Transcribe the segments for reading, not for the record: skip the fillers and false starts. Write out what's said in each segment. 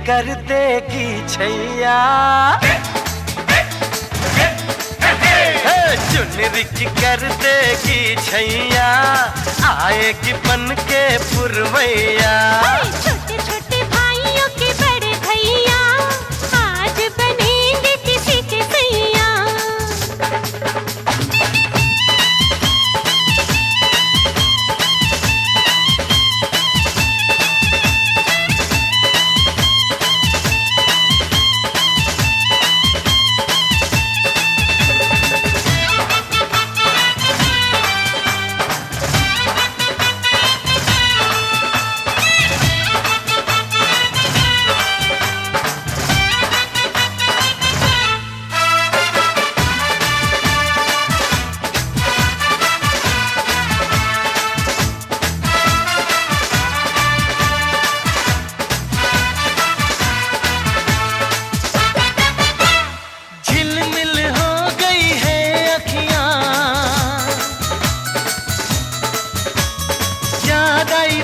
कर देगी छैया, चुनरी की कर देगी छैया, आएगी बन के पुरवैया। छोटे छोटे भाइयों के बड़े भैया आज बनेंगे किसी के सैया।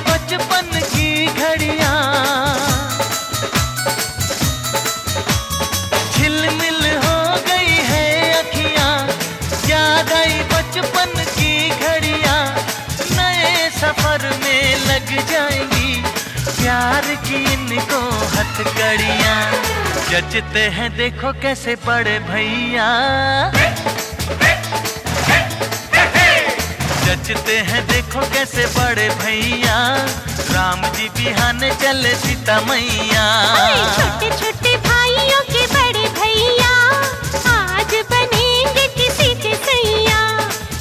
बचपन की घड़ियां झिलमिल हो गई है अखियां, याद आई बचपन की घड़ियां, नए सफर में लग जाएंगी प्यार की इनको हथकड़ियां। जचते हैं देखो कैसे बड़े भैया, जचते हैं देखो कैसे बड़े भैया, राम जी बिहाने चले सीता मैया। छोटे छोटे भाइयों के बड़े भैया आज बनेंगे किसी के सैया।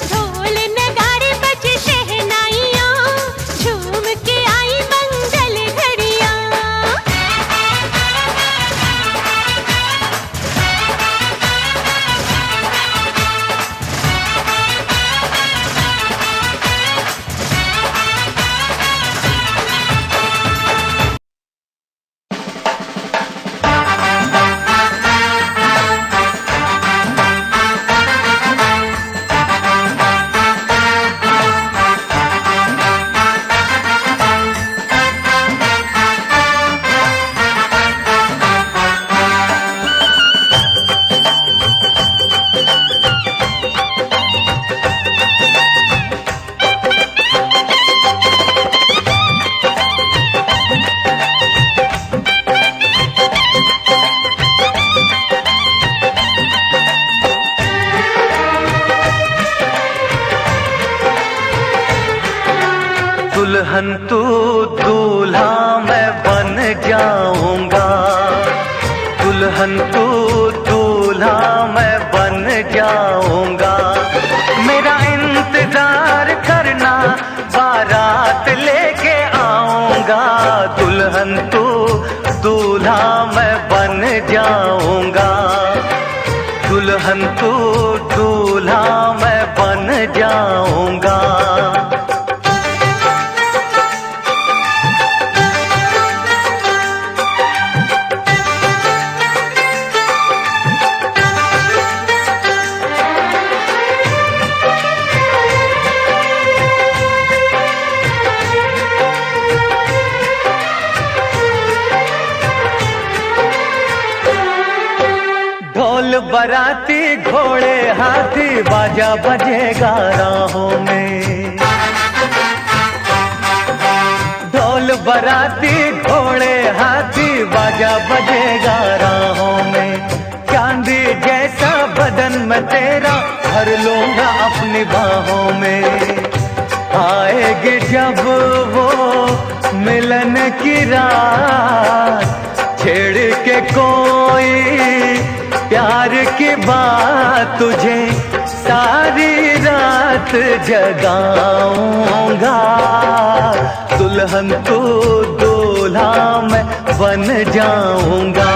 ढोल नगाड़े बजे शहनाइयाँ, झूम के आई मंगल घड़ियाँ। दुल्हन तू दूल्हा मैं बन जाऊंगा, दुल्हन तू दूल्हा मैं बन जाऊंगा। मेरा इंतजार करना बारात लेके आऊंगा, दुल्हन तू दूल्हा मैं बन जाऊंगा, दुल्हन तू दूल्हा मैं बन जाऊंगा। ढोल बराती घोड़े हाथी बाजा बजेगा राहों में, ढोल बराती घोड़े हाथी बाजा बजेगा राहों में। चांदी जैसा बदन में तेरा भर लूंगा अपनी बाहों में। आएगी जब वो मिलन की रात, छेड़ के कोई प्यार की बात, तुझे सारी रात जगाऊंगा। दुल्हन तू दूल्हा मैं बन जाऊंगा।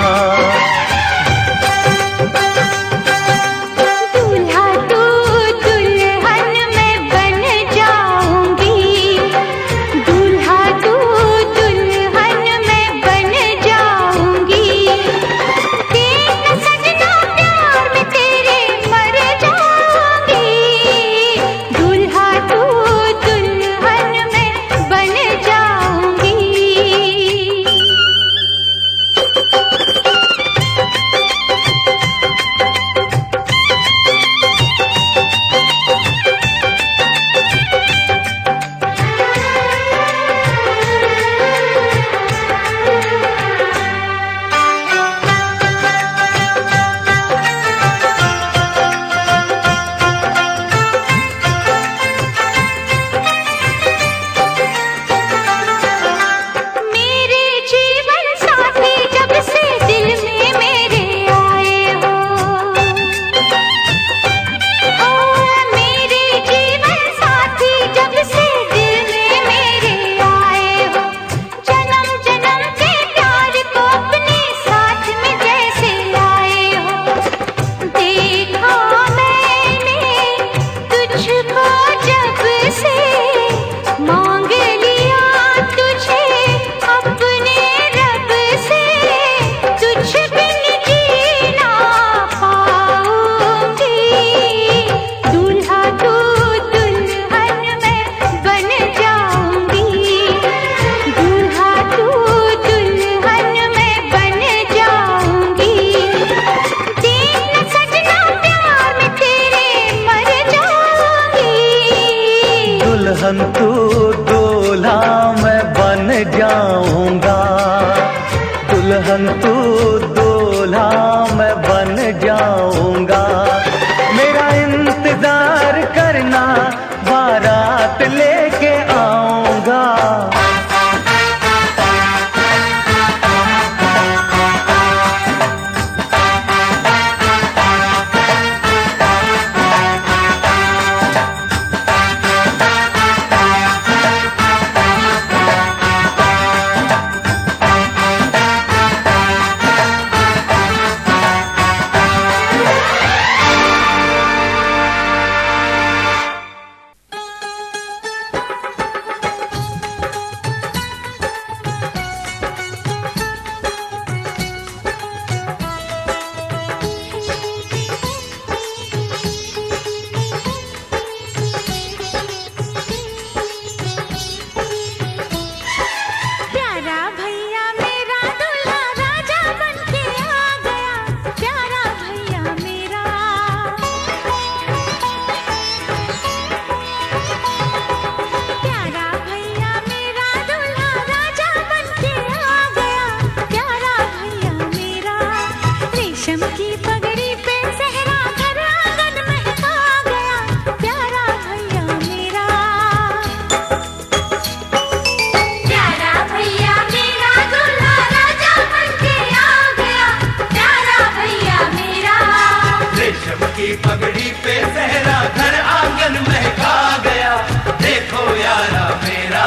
जाऊंगा। मेरा इंतजार करना, बारात लेके आऊंगा। पगड़ी पे सहरा घर आंगन महका गया, देखो यारा मेरा।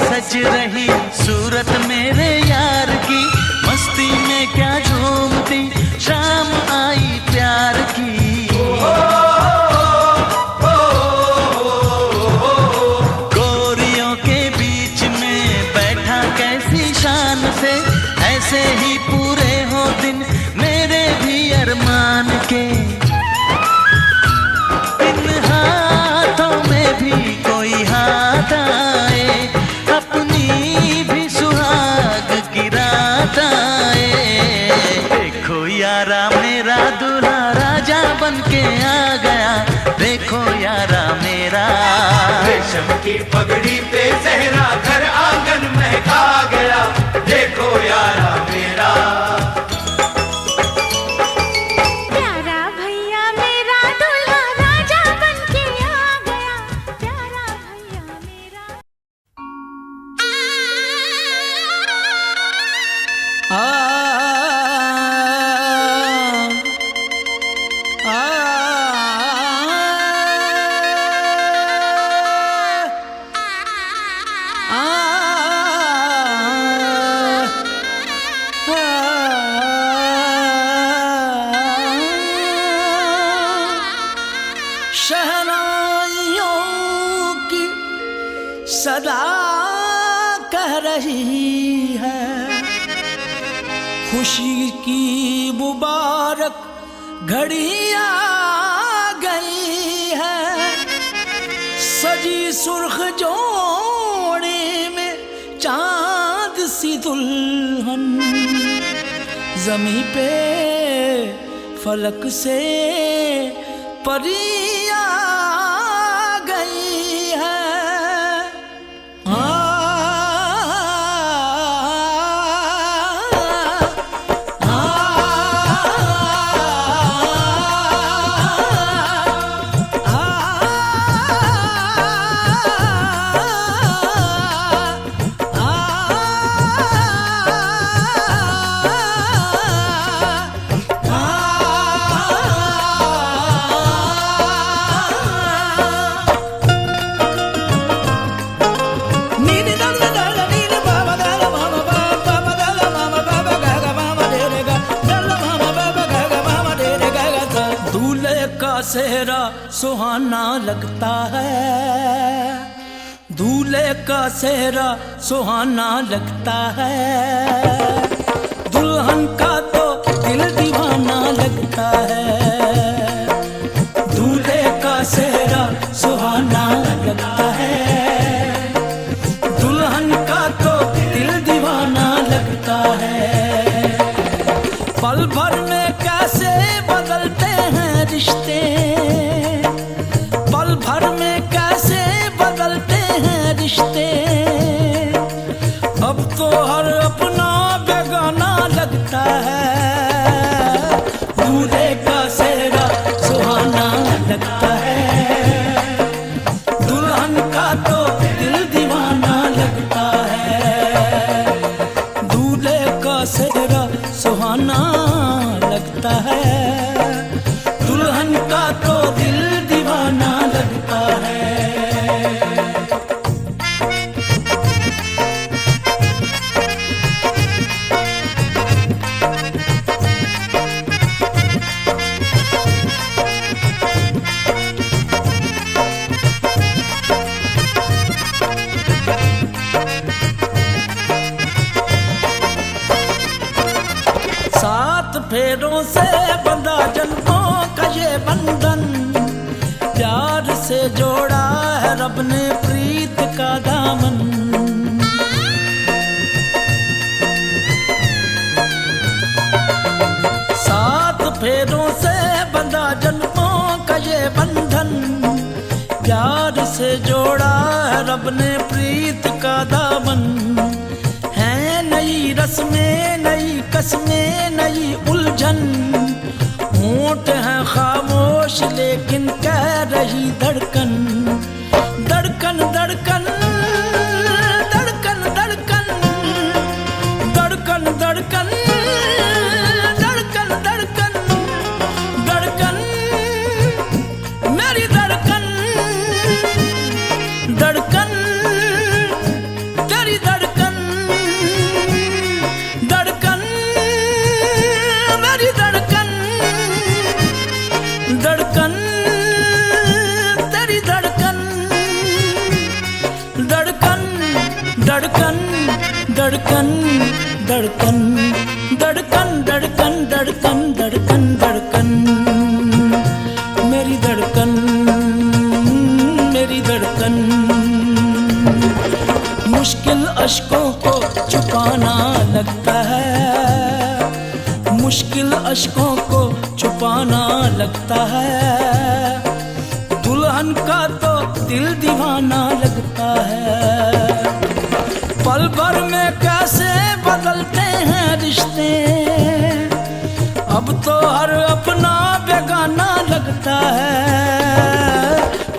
सज रही सूरत मेरे यार की, मस्ती में क्या झूमती शाम आई प्यार की। गोरियों के बीच में बैठा कैसी शान से, ऐसे ही पूरे हो दिन मेरे भी अरमान के। इन हाथों में भी कोई हाथ आए, अपनी भी सुहाग की रात आए। देखो यारा मेरा दूल्हा राजा बन के आ गया, देखो यारा मेरा। रेशम की पगड़ी पे सहरा घर आंगन महका गया, देखो यारा मेरा। कह रही है, खुशी की मुबारक घड़ी आ गई है। सजी सुर्ख जोड़े में चांद सी दुल्हन, जमी पे फलक से परी आ गई है। सेहरा सुहाना लगता है, दूल्हे का सेहरा सुहाना लगता है। दुल्हन का तो दिल दीवाना लगता है। दूल्हे का सेहरा सुहाना लगता है, दुल्हन का तो दिल दीवाना लगता है। पल भर में कैसे बदलते हैं रिश्ते, पल भर में कैसे बदलते हैं रिश्ते। अब तो हर अपना बेगाना लगता है। दूल्हे का सेहरा सुहाना लगता है, दुल्हन का तो दिल दीवाना लगता है। दूल्हे का सेहरा सुहाना लगता है, दुल्हन का तो दिल दीवाना लगता है। सात फेरों से बंधा जन्मों का ये बंधन, प्यार से जोड़ा है रब ने प्रीत का दामन। सात फेरों से बंधा जन्मों का ये बंधन, प्यार से जोड़ा है रब ने प्रीत का दामन। है नई रस्में, नई कसमें, नई उलझन। होंठ हैं खामोश लेकिन कह रही धड़कन, धड़कन धड़कन धड़कन धड़कन धड़कन धड़कन धड़कन धड़कन धड़कन मेरी धड़कन, धड़कन तेरी धड़कन, धड़कन मेरी धड़कन, धड़कन तेरी धड़कन, धड़कन धड़कन धड़कन धड़कन धड़कन धड़कन धड़कन धड़कन धड़कन मेरी धड़कन, मेरी धड़कन। मुश्किल अश्कों को छुपाना लगता है, मुश्किल अश्कों को छुपाना लगता है। दुल्हन का तो दिल दीवाना लगता है। पल भर में कैसे बदलते हैं रिश्ते, अब तो हर अपना बेगाना लगता है।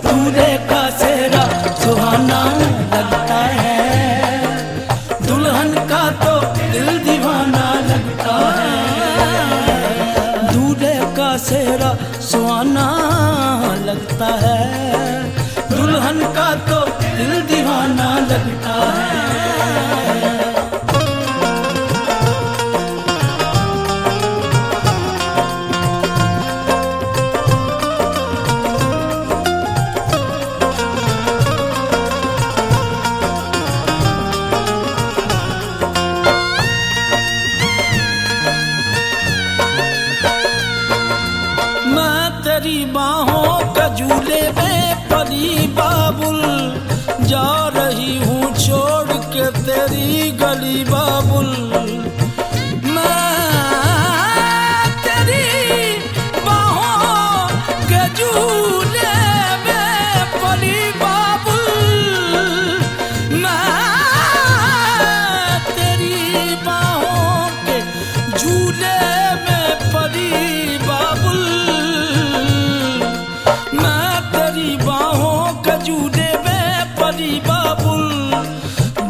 दूल्हे का सेहरा सुहाना लगता है, दुल्हन का तो दिल दीवाना लगता है। दूल्हे का सेहरा सुहाना लगता है, दुल्हन का तो दिल दीवाना लगता है। गली बाबुल। मैं तेरी बाहों के झूले में पली बाबुल। मैं तेरी बाहों के झूले में पली बाबुल। मैं तेरी बाहों के झूले में पली बाबुल।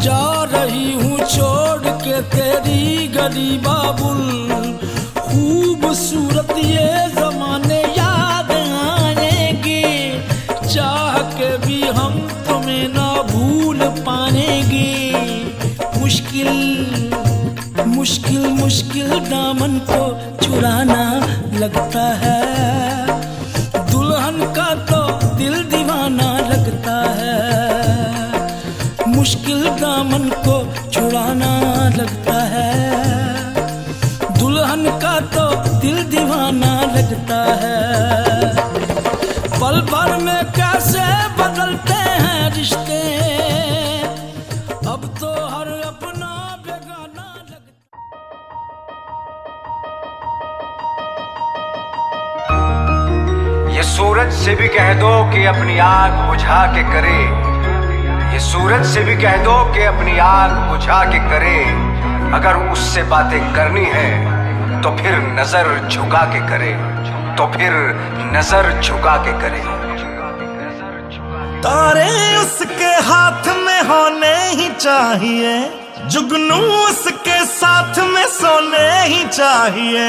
जा रही हूँ छोड़ के तेरी गली बाबुल। खूबसूरत ये जमाने याद आएंगे, चाह के भी हम तुम्हें ना भूल पाएंगे। मुश्किल मुश्किल मुश्किल दामन को चुराना लगता है, दुल्हन का तो दिल दीवाना लगता है। मुश्किल दामन को छुड़ाना लगता है, दुल्हन का तो दिल दीवाना लगता है। पल भर में कैसे बदलते हैं रिश्ते, अब तो हर अपना बेगाना लगता। ये सूरज से भी कह दो कि अपनी आग बुझा के करे। ये सूरज से भी कह दो कि अपनी आग बुझा के करे। अगर उससे बातें करनी है तो फिर नजर झुका के करे, तो फिर नजर झुका के करे। तारे उसके हाथ में होने ही चाहिए, जुगनू उसके साथ में सोने ही चाहिए।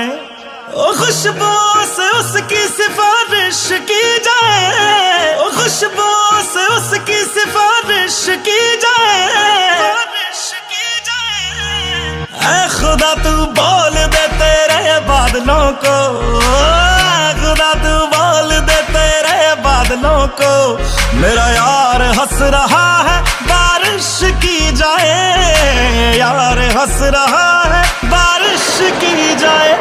ओ खुशबू से उसकी सिफारिश की जाए, ओ खुशबू से उसकी सिफारिश की जाए। ऐ खुदा तू बोल दे तेरे बादलों को, खुदा तू बोल दे तेरे बादलों को। मेरा यार हंस रहा है बारिश की जाए, यार हंस रहा है बारिश की जाए।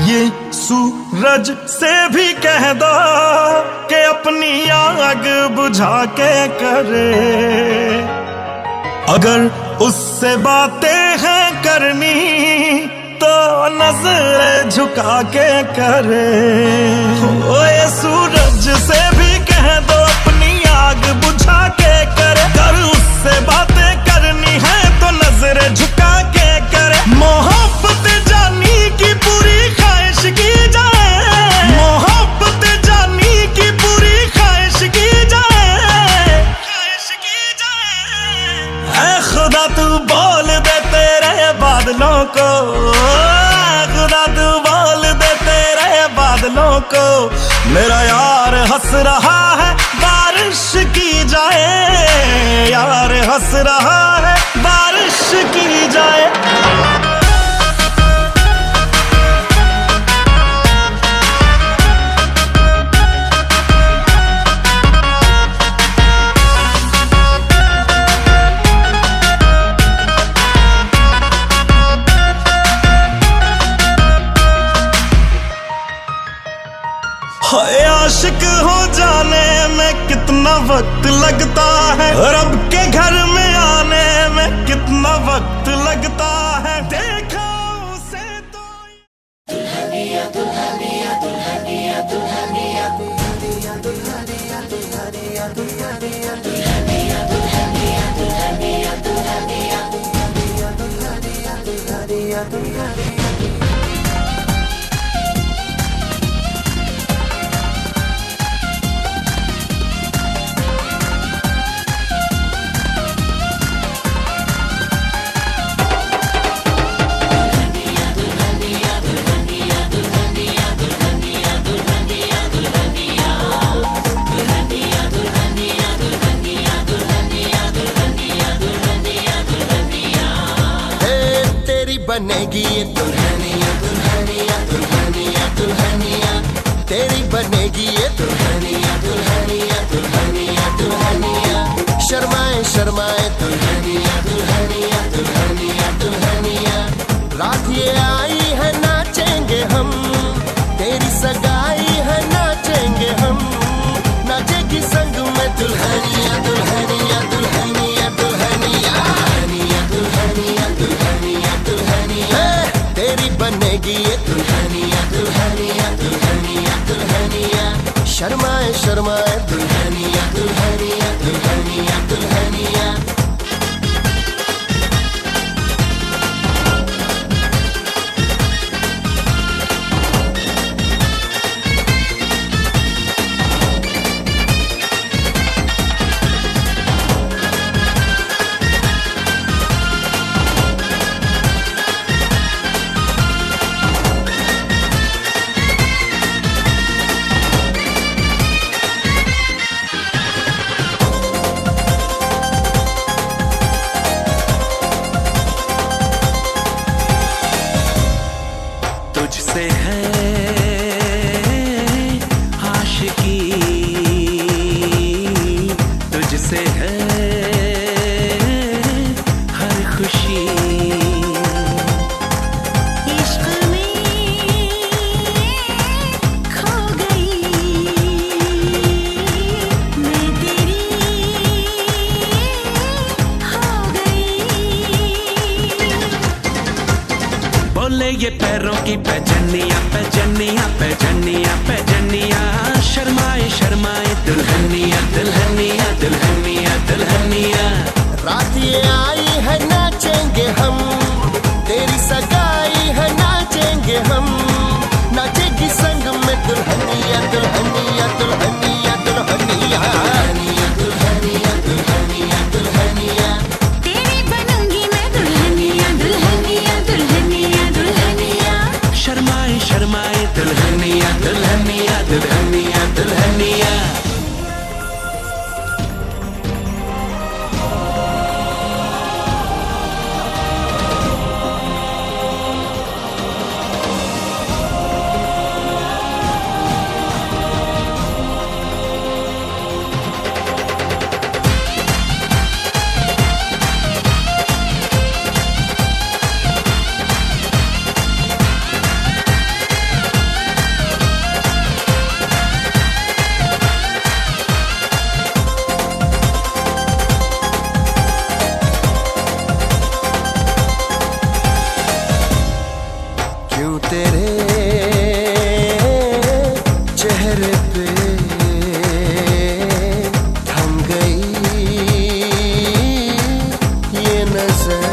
ये सूरज से भी कह दो कि अपनी आग बुझा के करे। अगर उससे बातें हैं करनी तो नजर झुका के करे। ओ ये सूरज से भी कह दो अपनी आग बुझा के करे। अगर उससे बातें करनी है तो नजर झुका के करे। मोहब्बत जानी की पूरी ख्वाहिश की जाए, मोहब्बत जानी की पूरी ख्वाहिश की जाए, ख्वाहिश की जाए। ऐ खुदा तू बोल दे तेरे बादलों को, खुदा तू बोल दे तेरे बादलों को। मेरा यार हंस रहा है बारिश की जाए, यार हंस रहा है बारिश की जाए। आशिक हो जाने में कितना वक्त लगता है, रब के घर में आने में कितना वक्त लगता है। देखा उसे तो दुल्हनिया दुल्हनिया दुल्हनिया दुल्हनिया दुल्हनिया दुल्हनिया दुल्हनिया दुल्हनिया दुल्हनिया दुल्हनिया दुल्हनिया दुल्हनिया दुल्हनिया दुल्हनिया दुल्हनिया। बनेगी ये दुल्हनिया दुल्हनिया दुल्हनिया दुल्हनिया, तेरी बनेगी ये दुल्हनिया दुल्हनिया दुल्हनिया दुल्हनिया। शर्माए शर्माए दुल्हनिया दुल्हनिया दुल्हनिया दुल्हनिया। ये पैरों की पैजनिया पैजनिया पैजनिया पैजनिया शर्माए शर्माए दुल्हनिया दुल्हनिया दुल्हनिया दुल्हनिया। रात ये आई है नाचेंगे हम, तेरी सगाई है नाचेंगे हम, नाचेगी संग में दुल्हनिया दुल्हनिया दुल्हनिया दुल्हनिया दुल्हनिया दुल्हनिया दुल्हनिया। तेरी बनूंगी मैं दुल्हनिया दुल्हनिया दुल्हनिया दुल्हनिया। शर्माए शर्माए दुल्हनिया दुल्हनिया दुल्हनिया दुल्हनिया। क्यों तेरे चेहरे पे थम गई ये नजर,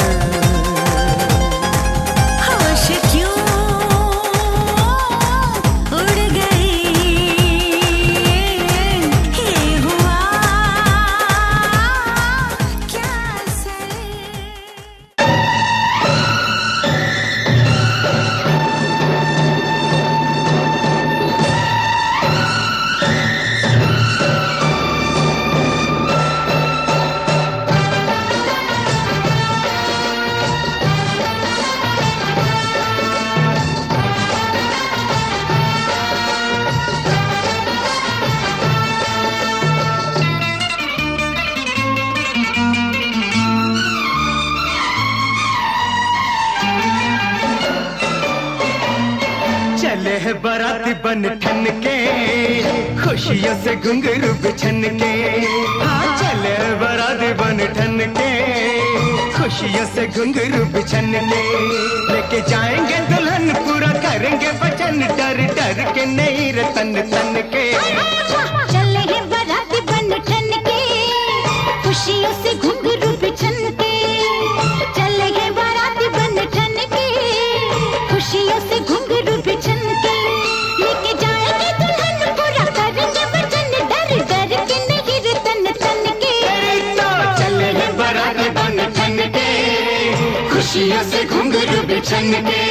होश क्यों उड़ गई, ये हुआ क्या असर। चले है बाराती बन ठन के, खुशियों से घुंघरू बिछन के। हाँ चले है बाराती बन ठन के, खुशियों से घुंघरू बिछन के। लेके जाएंगे दुल्हन पूरा करेंगे वचन, डर डर के नहीं रे तन तन के। चले हैं बाराती बन ठन के, खुशियों से घुंघरू बिछन के। चले हैं बाराती बन ठन के, खुशियों से घुंघरू बिछन के। लेके जाएंगे दुल्हन पूरा करेंगे वचन, डर डर के नहीं रे तन तन के। तो चले हैं बाराती बन ठन के, खुशियों से घुंघरू बिछन के।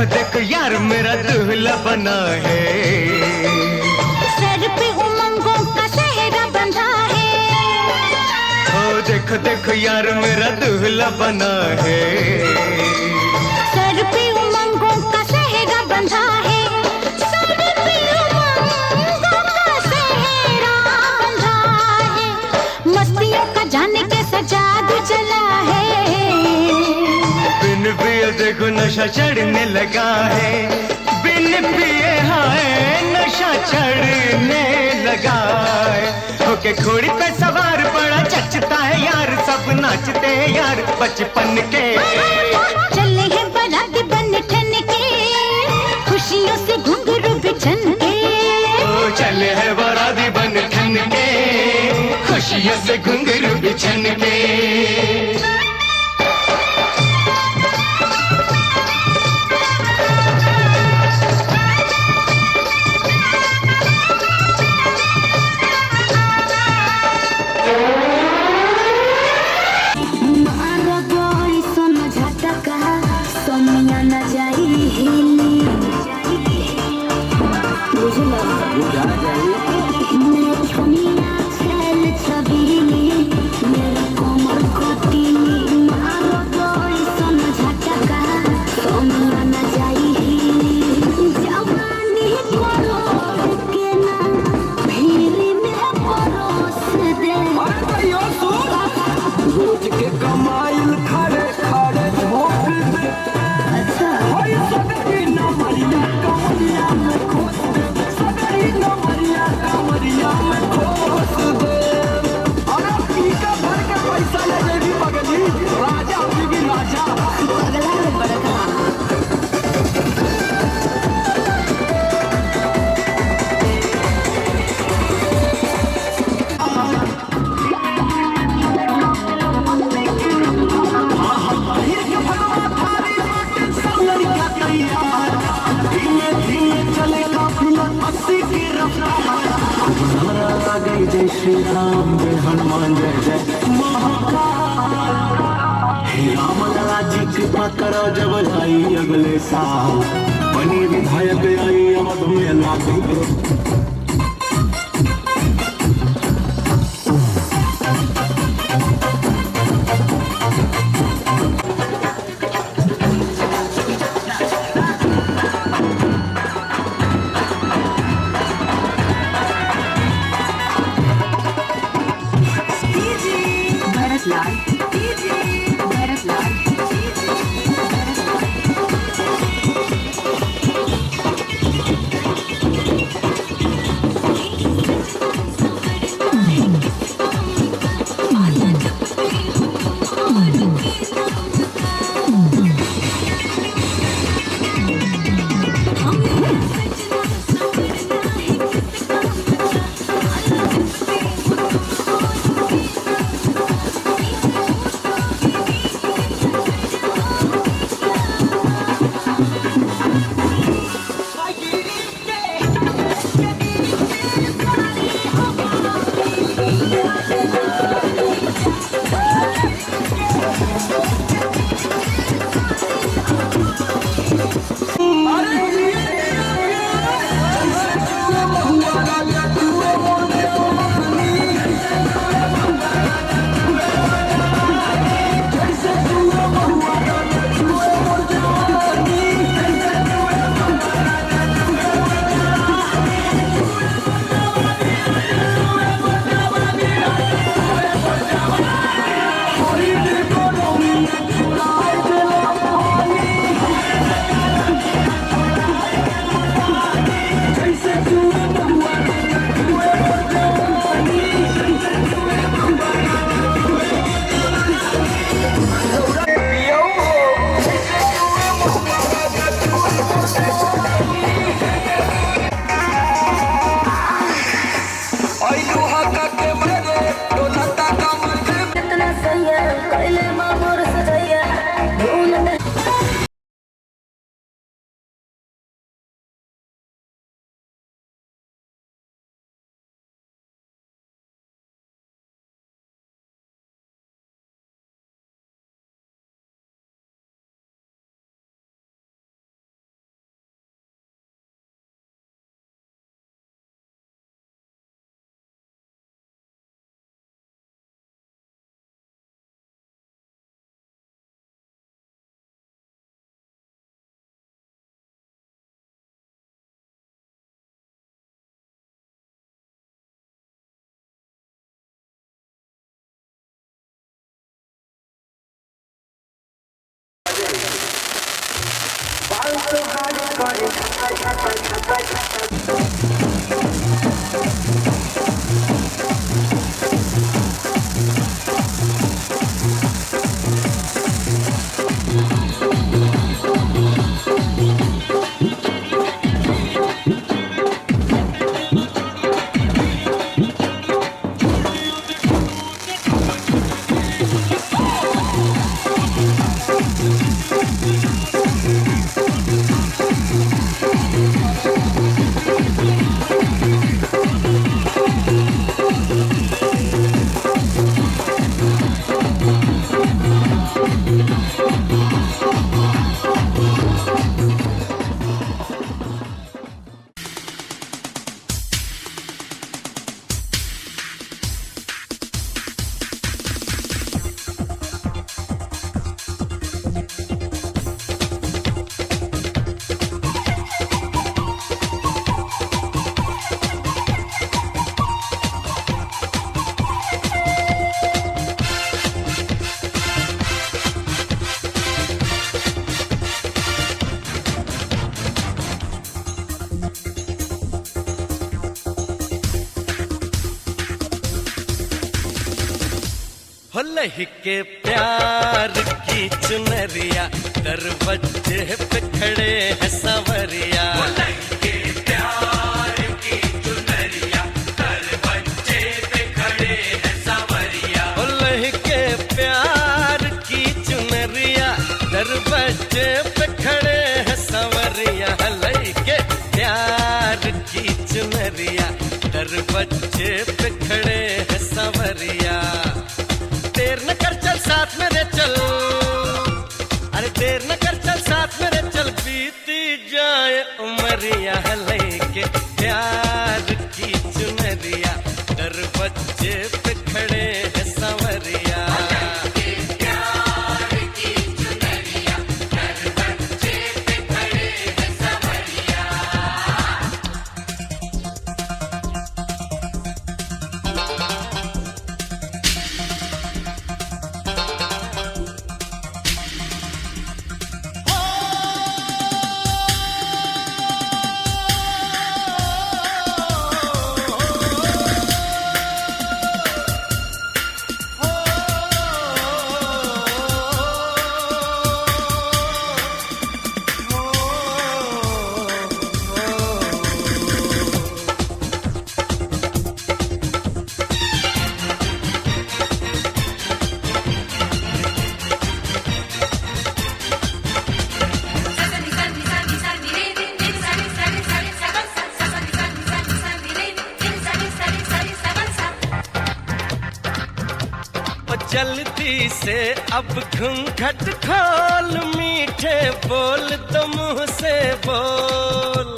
देखो यार मेरा दूल्हा बना है, सर पे उमंगों का सेहरा बंधा है। ओ देखो देखो यार मेरा दूल्हा बना है, सर पे उमंगों का सेहरा बंधा है। सर पे उमंगों का सेहरा बंधा है। मस्तियों का जाने कैसा जादू चला है। बिन पिए देखो नशा चढ़ने लगा है, बिन पिए हाय नशा चढ़ने लगा है। होके घोड़ी पे सवार बड़ा चचता है यार, सब नाचते हैं यार बचपन के। चले हैं बाराती बन ठन के, खुशियों से घुंघरू बिछन के। ओ चले हैं बाराती बन ठन के, खुशियों से घुंघरू बिछन के। जय श्री राम, जय हनुमान, जय जय महाकाल। हे राम लला जी कृपा करो, जब आई अगले साल बनी विधायक आई अवध में लागू। लहके प्यार की चुनरिया दरवाजे पे खड़े हैं सवरिया। लहके प्यार की चुनरिया दरवाजे पे खड़े हैं सवरिया। लहके प्यार की चुनरिया दरवाजे पे खड़े हैं सवरिया। लहके प्यार की चुनरिया दरवाजे पे खड़े न कर चल साथ मेरे चल बीती जाए उमरिया लेके प्यार की चुनरिया दरवाजे पे खड़े हैं संवरिया जल्दी से अब घूंघट खोल मीठे बोल तो मुंह से बोल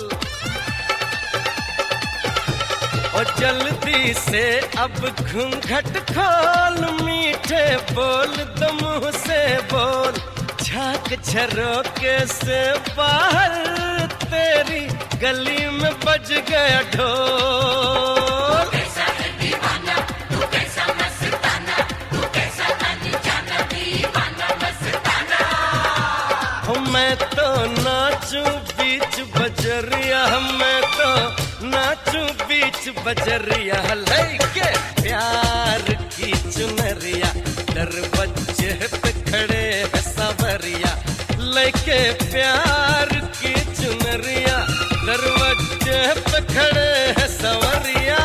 और जल्दी से अब घूंघट खोल मीठे बोल तो मुंह से बोल झांक झरोके से बाहर तेरी गली में बज गया ढोल मैं तो नाचूं बीच बजरिया मैं तो नाचूं बीच बजरिया लेके प्यार की चुनरिया दरवाजे पे खड़े हैं सांवरिया लेके प्यार की चुनरिया दरवाजे पे खड़े हैं सांवरिया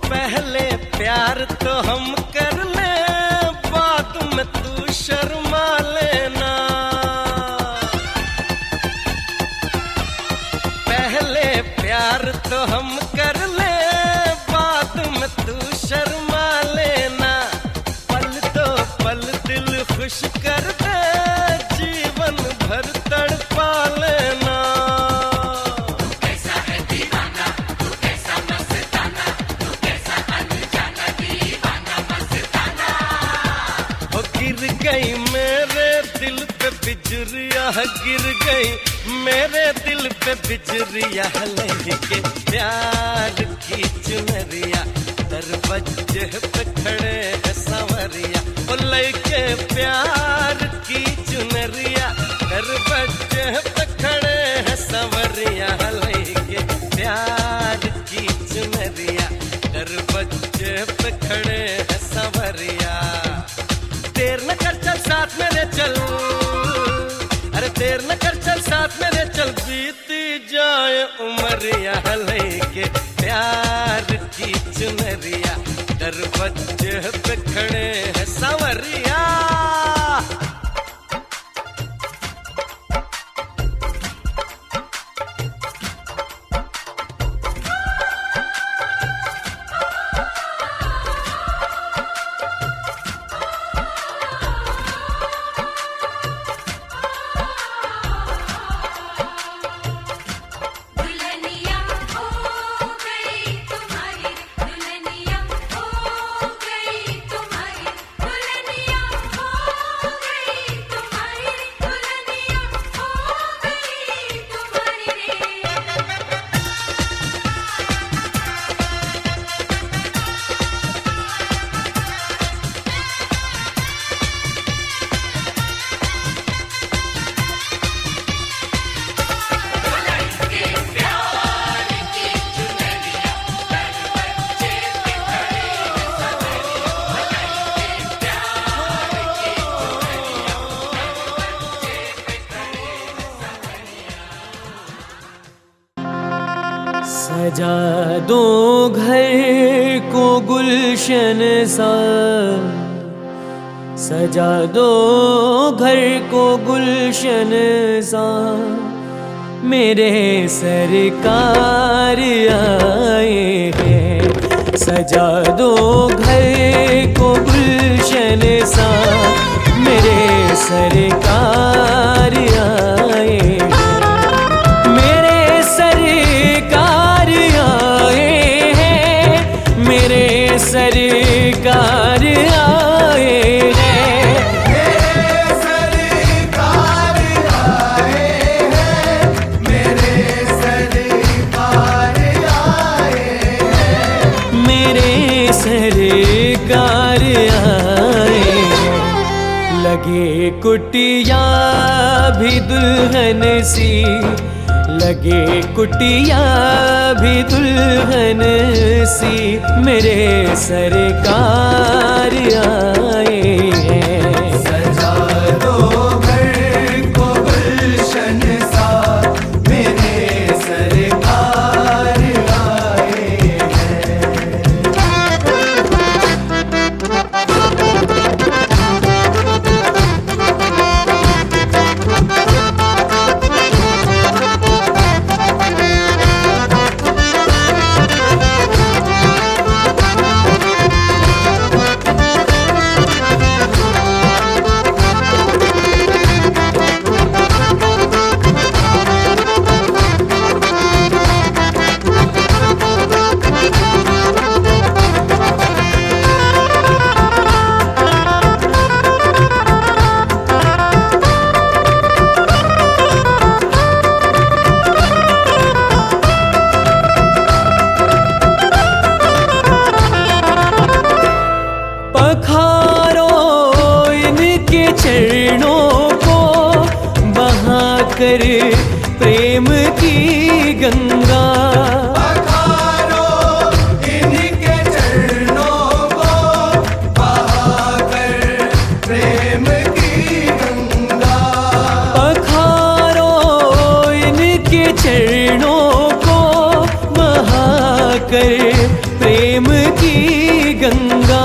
पहले प्यार तो हम कर ले बाद में तू शर्मा लेना पहले प्यार तो हम कर ले बाद में तू शर्मा लेना पल तो पल दिल खुश कर दे जीवन भर तड़पा लेना गिर गई मेरे दिल पे बिजरिया गिर गई मेरे दिल पे बिजरिया लेके प्यार की चुनरिया दरवाजे पे खड़े हैं सांवरिया लेके प्यार की चुनरिया दरवाजे पे खड़े हैं सांवरिया लेके प्यार की चुनरिया दरवाजे पे खड़े हैं सांवरिया देर न कर चल साथ मेरे चल अरे देर न कर चल साथ मेरे चल बीती जाए उमरिया लेके प्यार की चुनरिया दरवाजे पे खड़े हैं सांवरिया दुल्हनिया हो गई तुम्हारी दुल्हनिया हो गई सजा दो घर को गुलशन सा, सजा दो घर को गुलशन सा, मेरे सरकार आए हैं। सजा दो घर को गुलशन सा, मेरे सरकार आए हैं। मेरे सरकार आए हैं, मेरे सरकार आए हैं। सरकार आए हैं। लगे कुटिया भी दुल्हन सी, लगे कुटिया भी दुल्हन सी, मेरे सरकार आए हैं। सजा दो घर को गुलशन सा, मेरे सरकार आए हैं। पखारो इनके चरणों को बहाकर प्रेम की गंगा। पखारो इनके चरणों को बहाकर प्रेम की गंगा। पखारो इनके चरणों को बहाकर प्रेम की गंगा।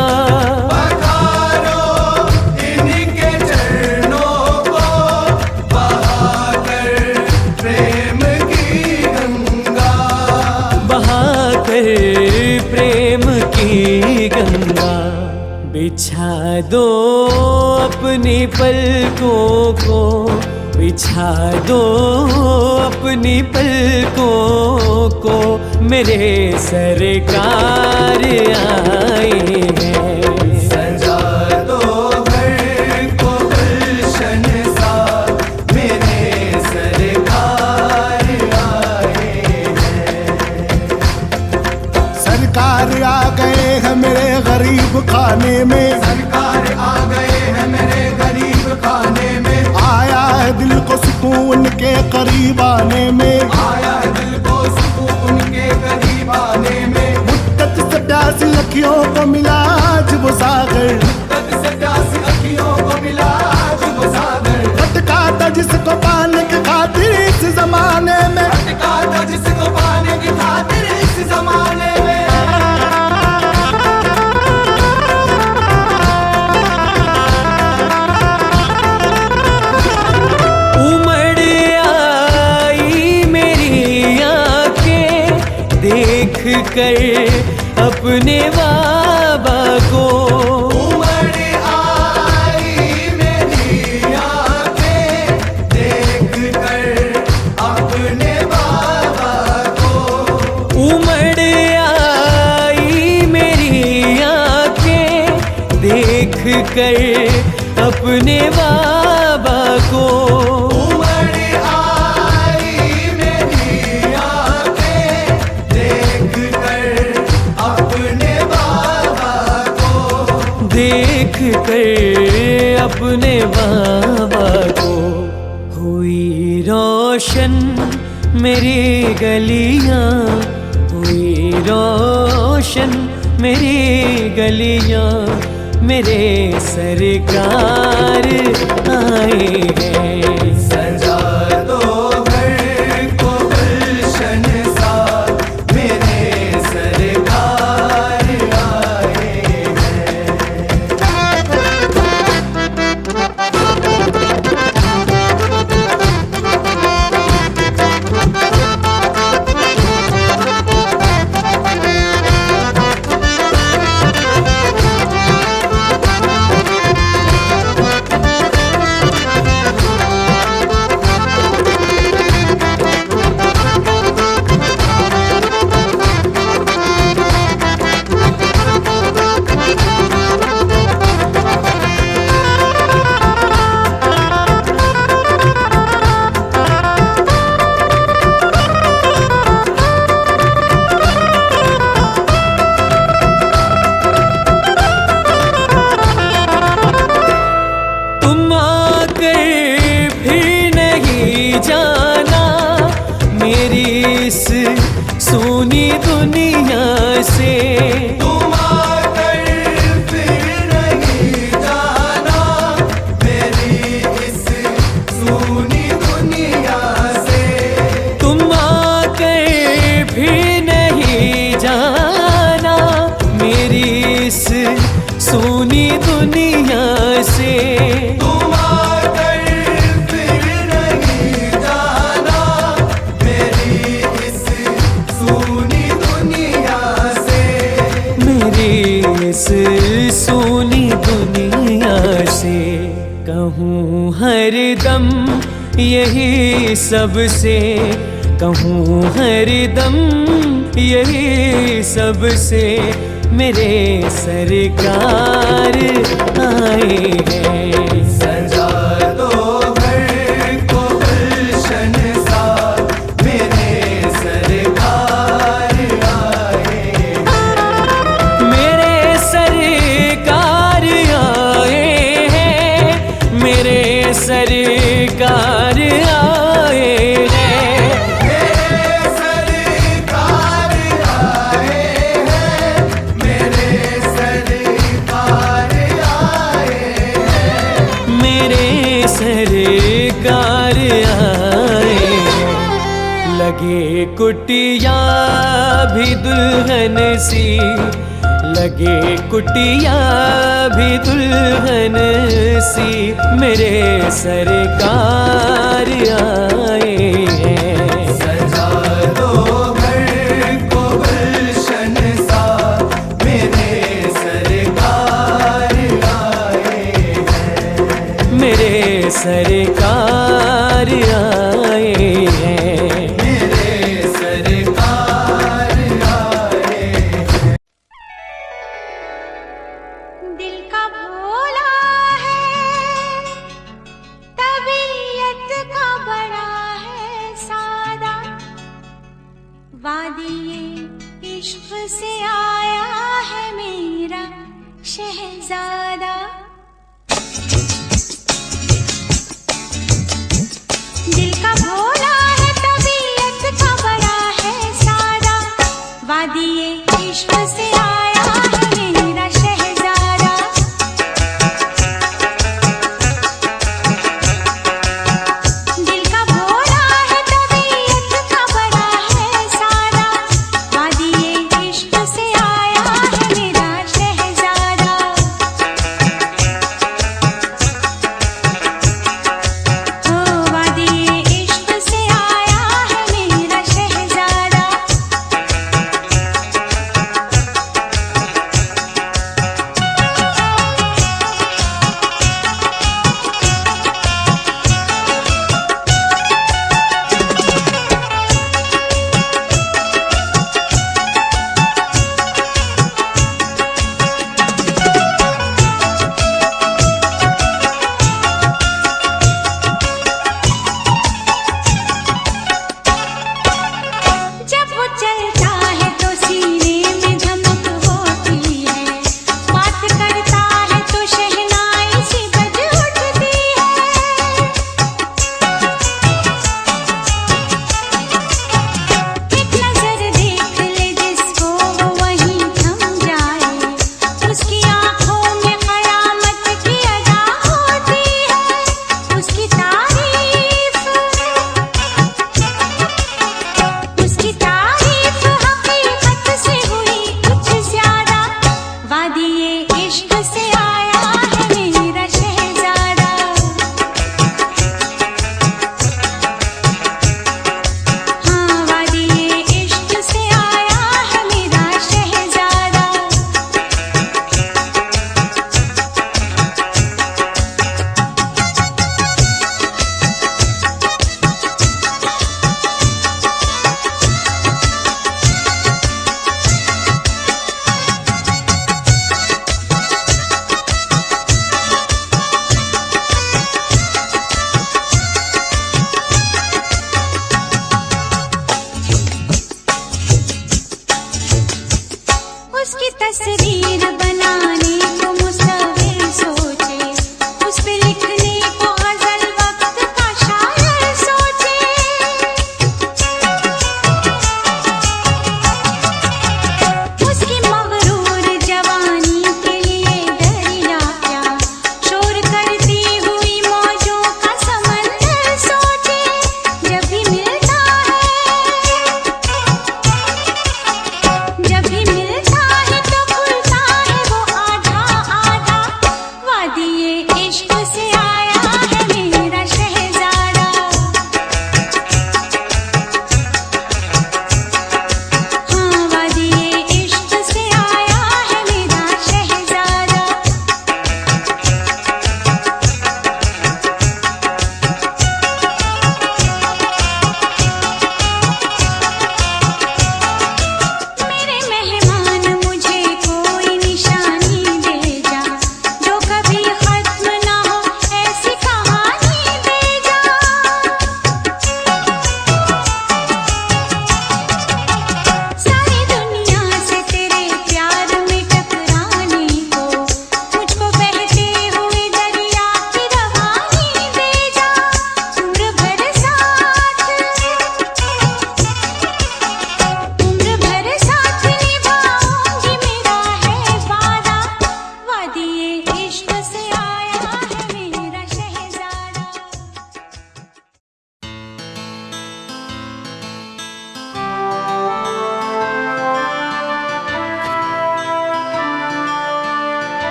प्रेम की गंगा बिछा दो अपनी पलकों को, बिछा दो अपनी पलकों को, मेरे सरकार आए हैं। सजा दो घर को गुलशन सा, मेरे सरकार आए हैं। सरकार आ गए हैं मेरे गरीब खाने में, सरकार आ गए हैं मेरे गरीब खाने में। आया है दिल को सुकून के करीब आने में, आया है दिल को सुकून के करीब आने में। मुद्दत से प्यासी अखियों को मिला आज वो सागर, मुद्दत से प्यासी अखियों को मिला आज वो सागर। भटका था जिसको पाने की खातिर इस जमाने में, भटका था जिसको पाने की खातिर इस जमाने में। उमड़ आई मेरी आंखें देख कर अपने बाबा को। उमड़ आई मेरी आंखें देख कर अपने बाबा को। उमड़ आई मेरी आंखें देख कर अपने बाबा को। उमड़ आई मेरी आंखें देख कर अपने बाबा को। देख कर अपने बाबा को। हुई रोशन मेरी गलियां, हुई रोशन मेरी गलियां, मेरे सरकार आए हैं। सजा दो घर को गुलशन सा, मेरे दुनिया से। तुम आकर फिर नहीं जाना मेरी इस सूनी दुनिया से। तुम आकर भी नहीं जाना मेरी इस सूनी दुनिया से। तुम आकर फिर नहीं जाना मेरी इस सूनी दुनिया से। मेरी इस सूनी दुनिया से। कहूँ हरदम यही सबसे, कहूँ हरदम यही सबसे, मेरे सरकार आए हैं। सजा दो घर को गुलशन सा मेरे सरकार आए हैं। मेरे सरकार आए हैं, मेरे सरकार आए हैं। मेरे सरकार आए हैं, मेरे सरकार आए हैं। मेरे सरकार आए हैं। लगे कुटिया भी दुल्हन सी, लगे कुटिया भी दुल्हन सी, मेरे सरकार आए हैं। सजा दो घर को गुलशन सा मेरे सरकार आए हैं। मेरे सरकार आए हैं। मेरे सरकार आए हैं। दिल का भोला है, तबीयत का बड़ा है सादा, वादिये इश्क से आया है मेरा शहजादा। दिल का भोला है, तबीयत का बड़ा है सादा, वादिये इश्क से आया है मेरा शहजादा। दिल का भोला है, तबीयत का बड़ा है सादा, वादिये इश्क से आया है मेरा शहजादा। ओ वादिये इश्क से आया है मेरा शहजादा। जब वो चलता है तो सीने में धमक होती है, बात करता है तो शहनाई सी बज उठती है। एक नजर देख ले जिसको वो वहीं थम जाए, उसकी आंखों में कयामत की अदा होती है। उसकी तारीफ हकीकत से हुई कुछ ज्यादा, वादिये इश्क से आया है मेरा शहजादा। हाँ वादिये इश्क से आया है मेरा शहजादा। उसकी तस्वीर बनाने को मुसव्विर सोचे, उस पे लिखने को गजल वक्त का शायर सोचे।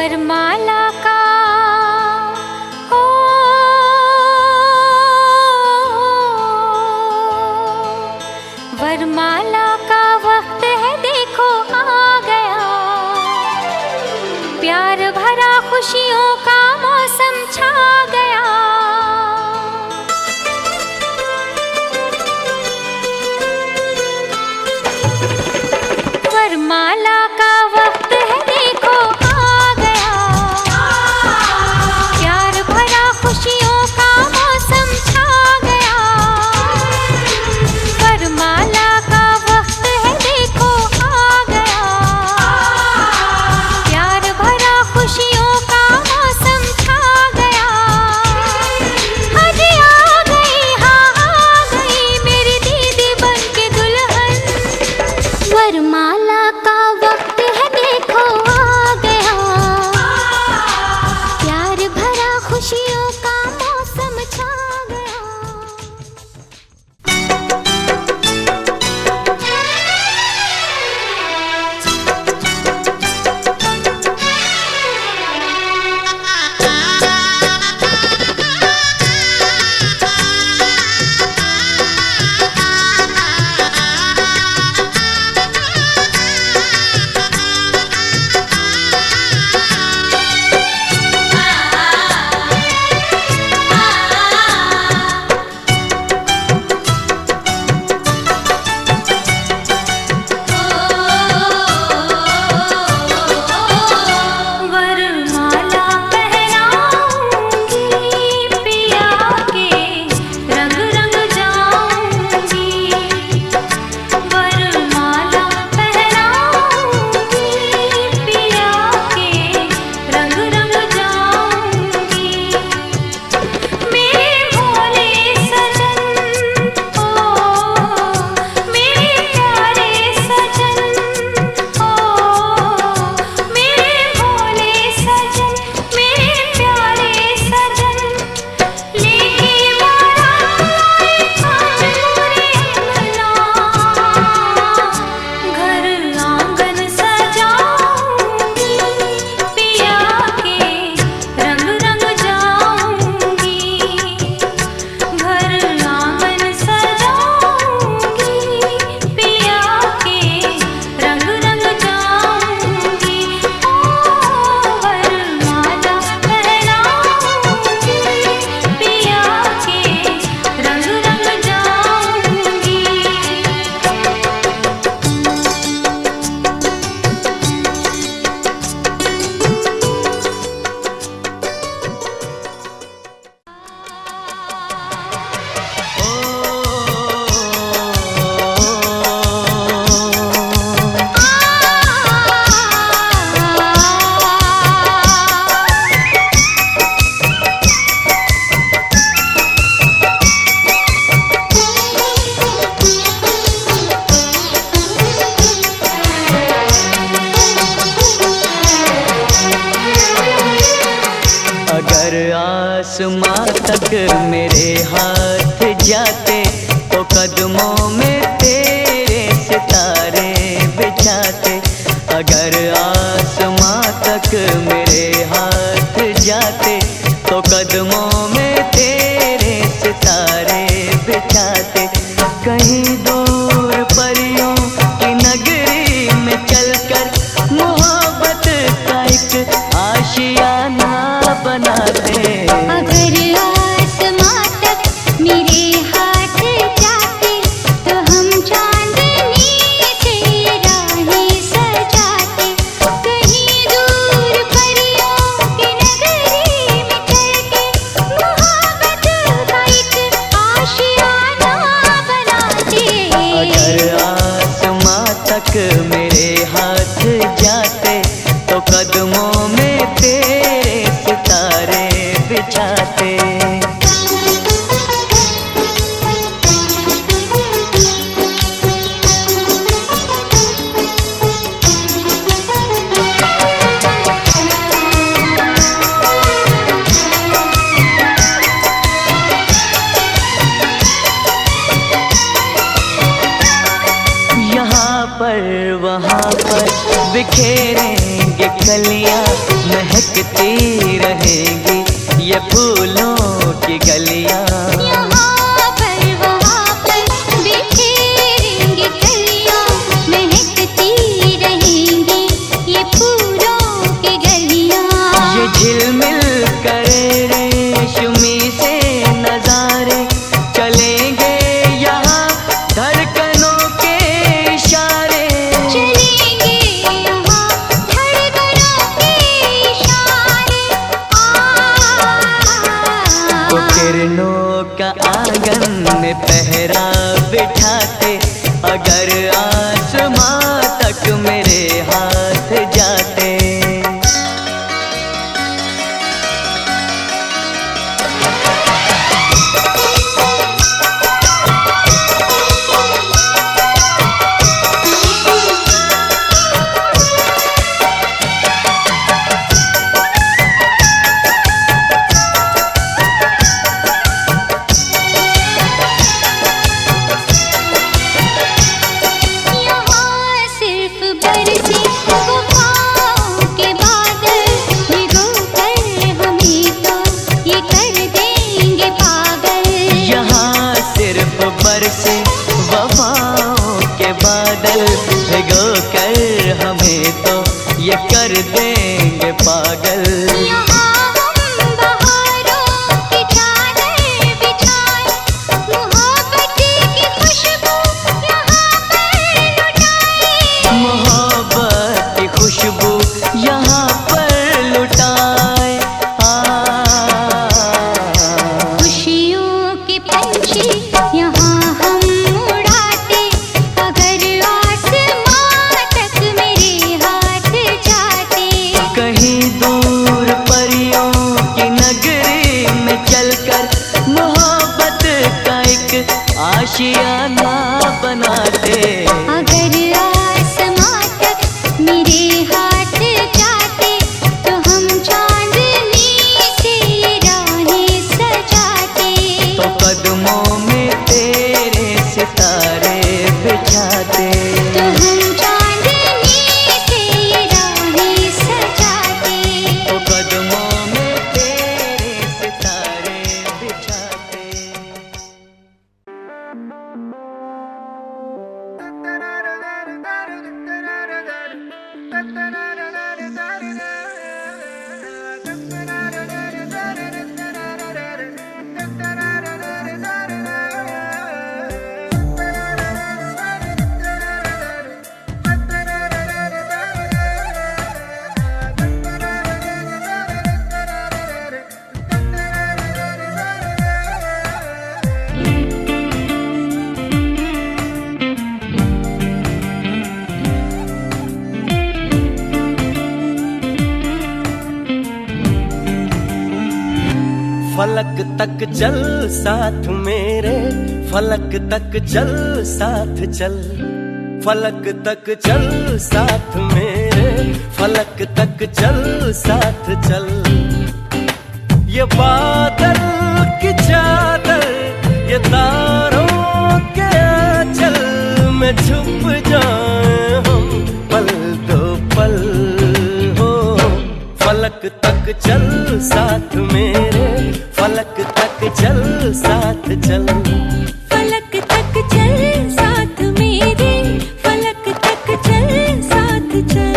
वरमाला का हो वरमाला का वक्त है, देखो आ गया। प्यार भरा खुशियों का मौसम छा गया। वरमाला का वक्त है, देखो आ गया। प्यार भरा खुशियों का मौसम छा गया। वरमाला का वक्त है, देखो आ गया। प्यार भरा खुशियों का मौसम छा गया। आज आ गई, हाँ आ गई मेरी दीदी बन के दुल्हन। वरमाला का वक्त है, देखो आ गया। प्यार भरा खुशियों का मौसम छा गया। वरमाला पहनाऊंगी पिया के, रंग रंग जाऊंगी। वरमाला पहनाऊंगी पिया के, रंग रंग जाऊंगी। मेरे भोले सजन ओ मेरे प्यारे सजन ओ मेरे भोले सजन, मेरे प्यारे सजन। लेके बारात आए मोरे अंगना। घर आंगन सजाऊंगी पिया के, रंग रंग जाऊंगी। घर आंगन सजाऊंगी पिया के, रंग रंग जाऊंगी। ओ वरमाला पहनाऊंगी पिया के, रंग रंग जाऊंगी। अगर आसमां तक मेरे हाथ जाते तो कदमों में तेरे सितारे बिछाते। अगर आसमां तक मेरे हाथ जाते तो कदमों में तेरे सितारे बिछाते। कहीं दूर परियों की नगरी में चलकर मोहब्बत का एक आशियाना बनाते। अगर आसमां तक मेरे हाथ जाते तो हम चांदनी से राहें सजाते। कहीं दूर परियों की नगरी में चलके मोहब्बत का एक आशियाना बनाते। अगर आसमां तक मेरे हाथ जाते तो कदमों में तेरे सितारे बिछाते। यहाँ पर वहाँ पर बिखेरेंगे कलियां महक महकती रहेंगी ये फूलों की गलियां। यहाँ पर वहाँ पर बिखेरेंगे कलियां, महकती रहेंगी ये फूलों की गलियां। ये झिलमिल करे रेशमी से नजारे, चलेंगे यहाँ धड़कनों के इशारे। चलेंगे यहाँ धड़कनों के इशारे। वो किरणों का आंगन में पहरा बिठाते, अगर आसमां तक मेरे हाथ जाते। यहाँ सिर्फ बरसे वफाओं के बादल, भिगो कर हमें तो ये कर देंगे पागल। यहाँ सिर्फ बरसे वफाओं के बादल, भिगो कर हमें तो ये कर देंगे पागल। यहाँ हम बहारों की चादर बिछाए, मोहब्बत की खुशबू यहाँ पर लुटाए। मोहब्बत की खुशबू यहाँ पर लुटाए। खुशियों के पंछी यहाँ हम उड़ाते, अगर आसमां तक मेरे हाथ जाते। कहीं दूर परियों की नगरी में चलकर मोहब्बत का एक आशियाना बनाते। अगर आसमां तक मेरे हाथ जाते, तो हम चांदनी से ये राहें सजाते। तो कदमों में तेरे सितारे बिछाते। तो हम चांदनी से ये राहें सजाते। तो कदमों में तेरे सितारे बिछाते। फलक तक चल साथ मेरे, फलक तक चल साथ चल। फलक तक चल साथ मेरे, फलक तक चल साथ चल। ये बादल की चादर, ये तारों के आंचल में छुप जाए हम पल दो पल हो। फलक तक चल साथ मेरे, फलक तक चल साथ चल। फलक तक चल साथ मेरे, फलक तक चल साथ चल।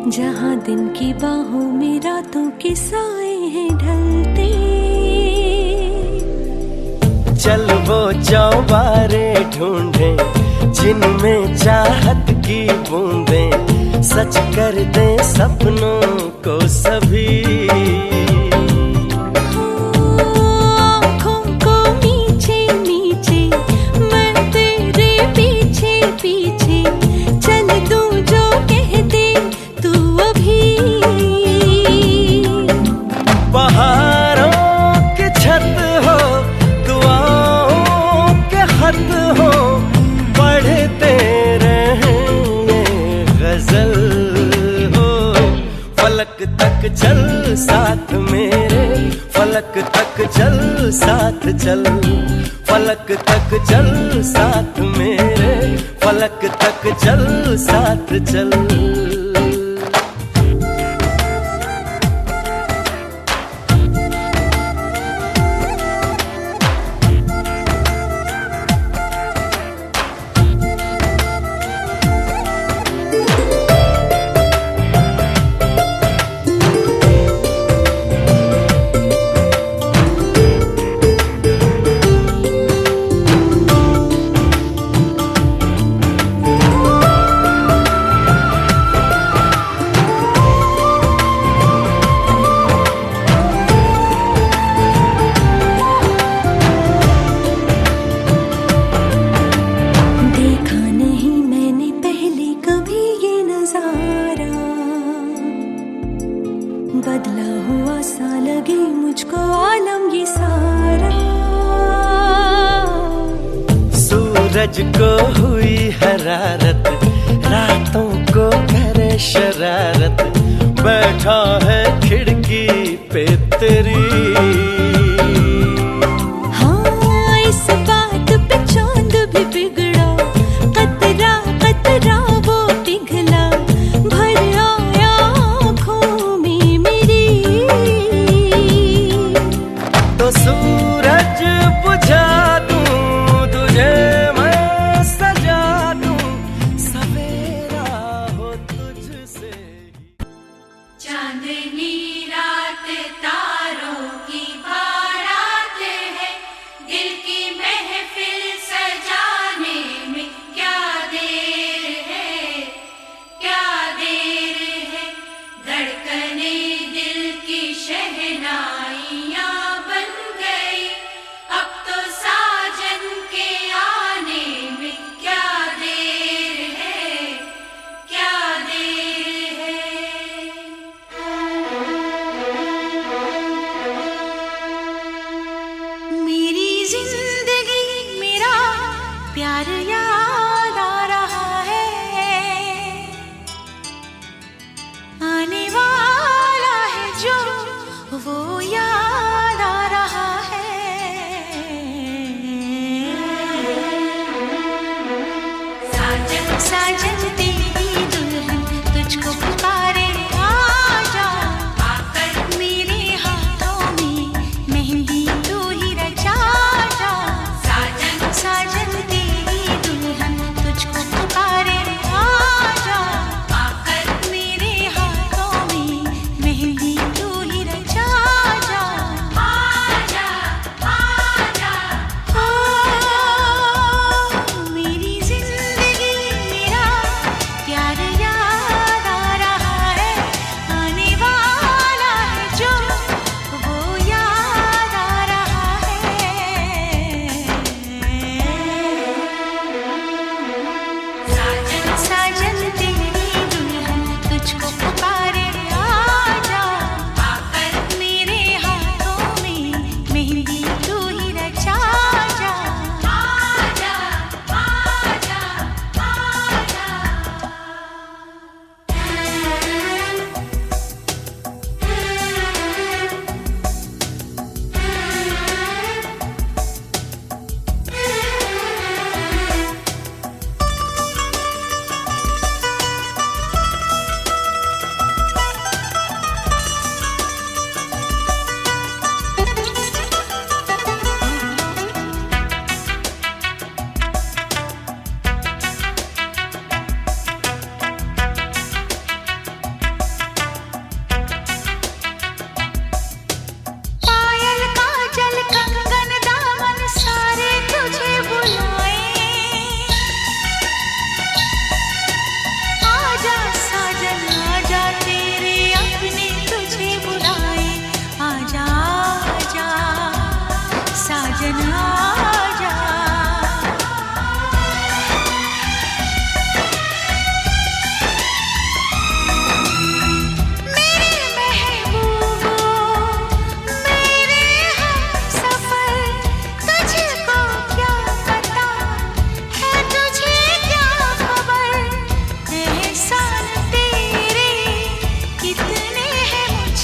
जहाँ दिन की बाहों में रातों के साए हैं ढलते। चल वो चौबारे ढूंढे जिनमें चाहत की बूंदें सच कर दे सपनों को सभी। आँखों को नीचे नीचे मैं तेरे पीछे पीछे चल दूं जो तक चल साथ मेरे, फलक तक चल साथ चल, फलक तक चल साथ मेरे, फलक तक चल साथ चल। बदला हुआ सा लगे मुझको आलम ये सारा। सूरज को हुई हरारत, रातों को करे शरारत, बैठा है खिड़की पे तेरी। हाँ इस बात पे चांद भी बिगड़ा, कतरा कतरा वो पिघला, भर आया आँखों में मेरी। तो सूरज बुझा दूं तुझे मैं सजा दूं, सवेरा हो तुझसे। चांदनी रात तारों की बारात है, दिल की महफिल सजाने में क्या देर है, क्या देर है। धड़कने दिल की शहनाइयाँ बन गई, अब तो साजन के आने में क्या देर है, क्या देर है। मेरी जिंदगी मेरा प्यार याद आ रहा है, आने वाला है जो वो याद आ रहा है। साजन साजन तेरी दुल्हन तुझको पुकारे, आजा आकर मेरे हाथों में मेहंदी तू ही रचा जा। साजन साजन तेरी दुल्हन तुझको पुकारे, आजा आकर मेरे हाथों में मेहंदी तू ही रचा जा। आजा आजा ओ मेरी जिंदगी मेरा प्यार याद आ रहा है, आने वाला है जो वो याद आ रहा है। साजन साजन तेरी दुल्हन तुझको पुकारे, आजा आकर मेरे हाथों में मेहंदी तू ही रचा जा। आजा आजा पायल काजल कंगन दामन सारे तुझे बुलाए, आजा साजन आजा तेरे अपने तुझे बुलाए। आजा आजा साजन आजा। मेरे महबूबो मेरे हमसफर, तुझको क्या पता है तुझे क्या खबर, एहसान तेरे कितने हैं मुझ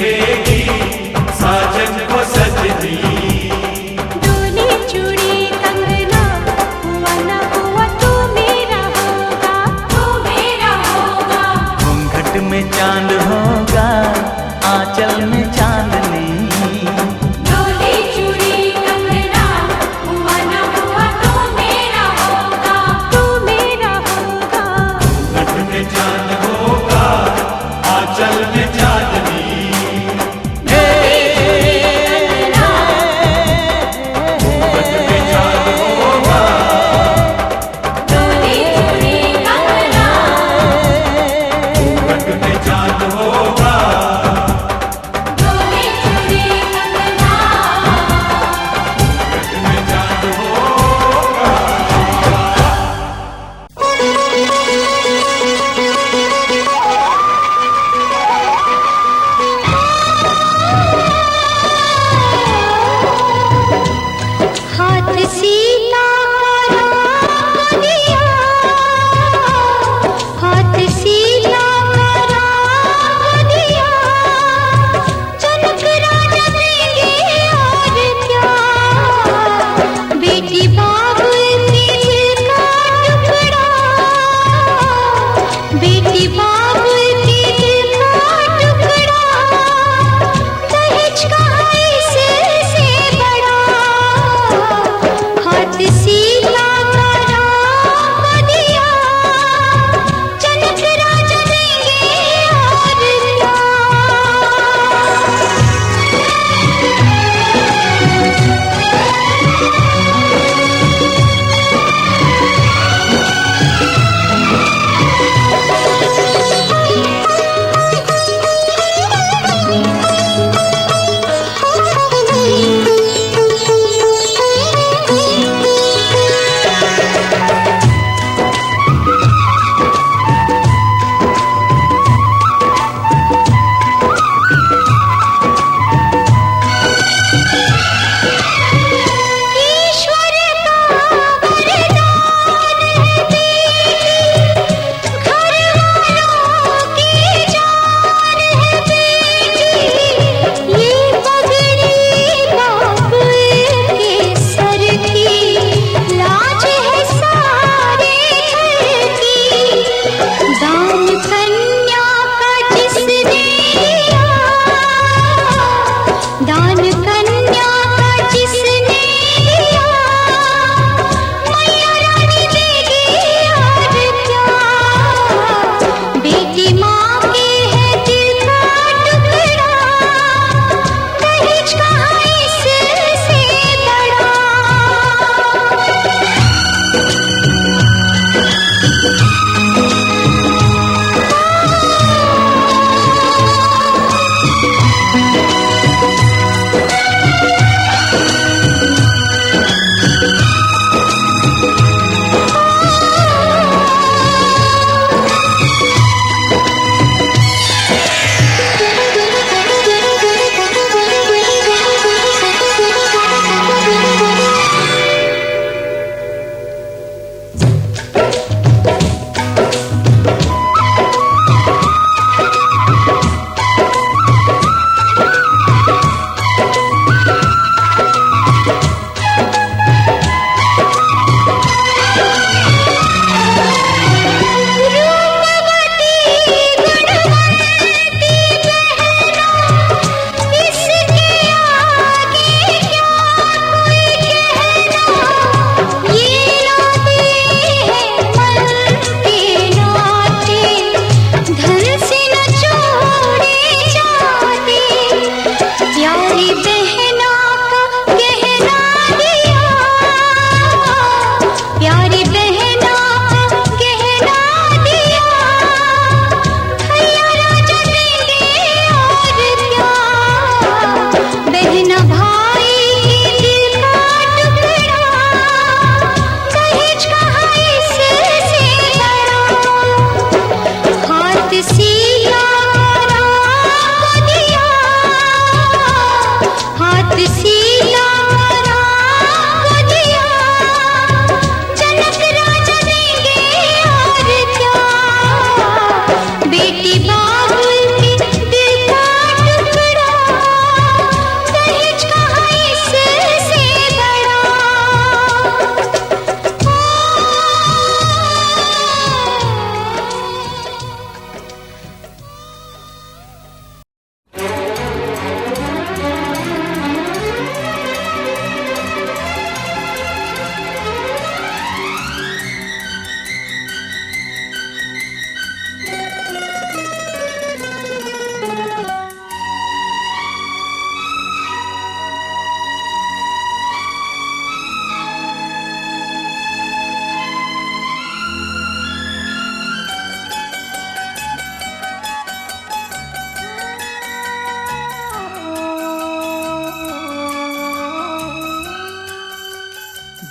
देखेगी साजन को सजनी। डोली चूड़ी कंगना हुआ ना हुआ तू मेरा होगा, तू मेरा होगा। घूंघट में चांद होगा आंचल में चांदनी। डोली चूड़ी कंगना हुआ ना हुआ तू मेरा होगा, तू मेरा होगा। घूंघट में चांद होगा आंचल में चांदनी। डोली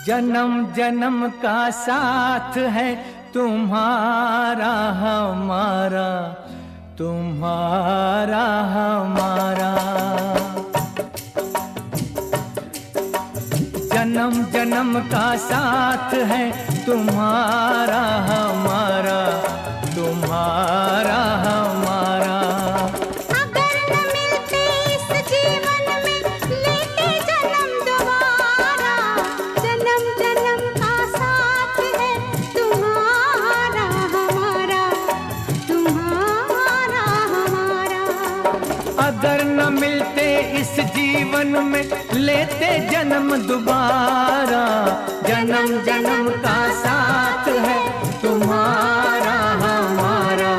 जन्म जन्म का साथ है तुम्हारा हमारा, तुम्हारा हमारा। जन्म जन्म का साथ है तुम्हारा हमारा, तुम्हारा हमारा। अगर न मिलते इस जीवन में लेते जन्म दोबारा, जन्म जन्म का साथ है तुम्हारा हमारा, तुम्हारा हमारा। अगर न मिलते इस जीवन में लेते जन्म दोबारा, जन्म जन्म का साथ है तुम्हारा हमारा,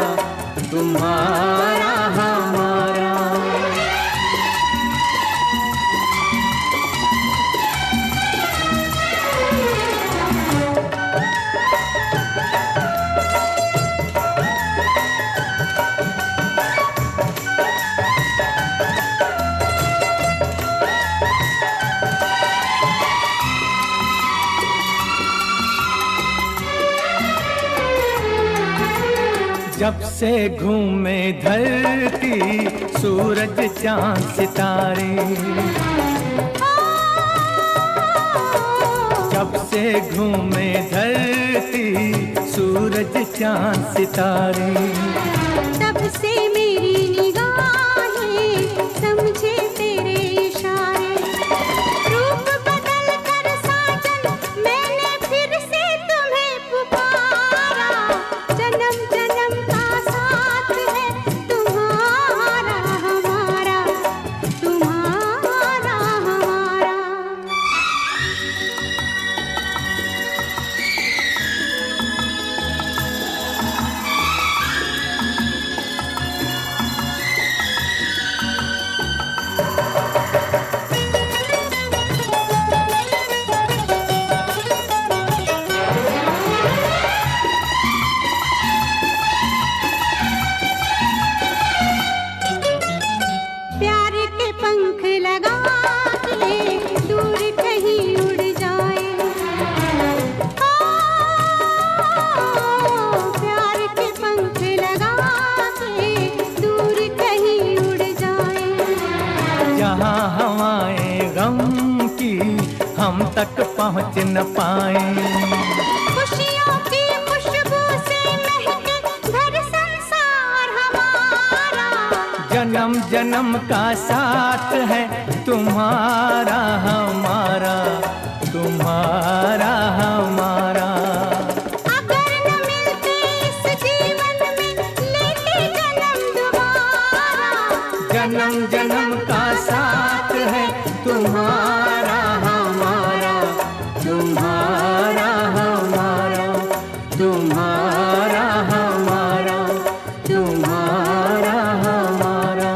तुम्हारा हमारा। जब से घूमे धरती सूरज चांद सितारे, जब से घूमे धरती सूरज चांद सितारे, तब से मेरी निगाहें समझे तेरे इशारे। रूप बदल कर साजन मैंने फिर से तुम्हें पुकारा, जन्म जन्म का साथ है तुम्हारा हमारा, तुम्हारा हमारा। प्यार के पंख लगा के दूर कहीं उड़ जाए, प्यार के पंख लगा के दूर कहीं उड़ जाए। जहाँ हवाएं गम की हम तक पहुँच न पाए, खुशियों की खुशबू से महके घर संसार हमारा, जन्म जन्म का साथ है तुम्हारा हमारा, तुम्हारा हमारा। अगर न मिलते इस जीवन में लेते जन्म दोबारा, जन्म जन्म का साथ है तुम्हारा हमारा, तुम्हारा हमारा, तुम्हारा हमारा, तुम्हारा हमारा।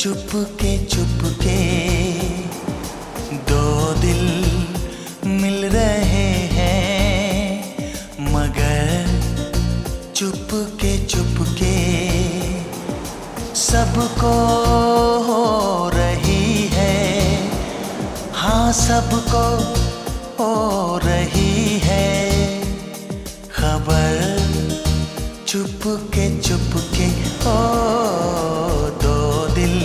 चुपके चुपके दो दिल मिल रहे हैं, मगर चुपके चुपके सबको हो रही है, हाँ सबको हो रही है खबर। चुपके चुपके ओ दो दिल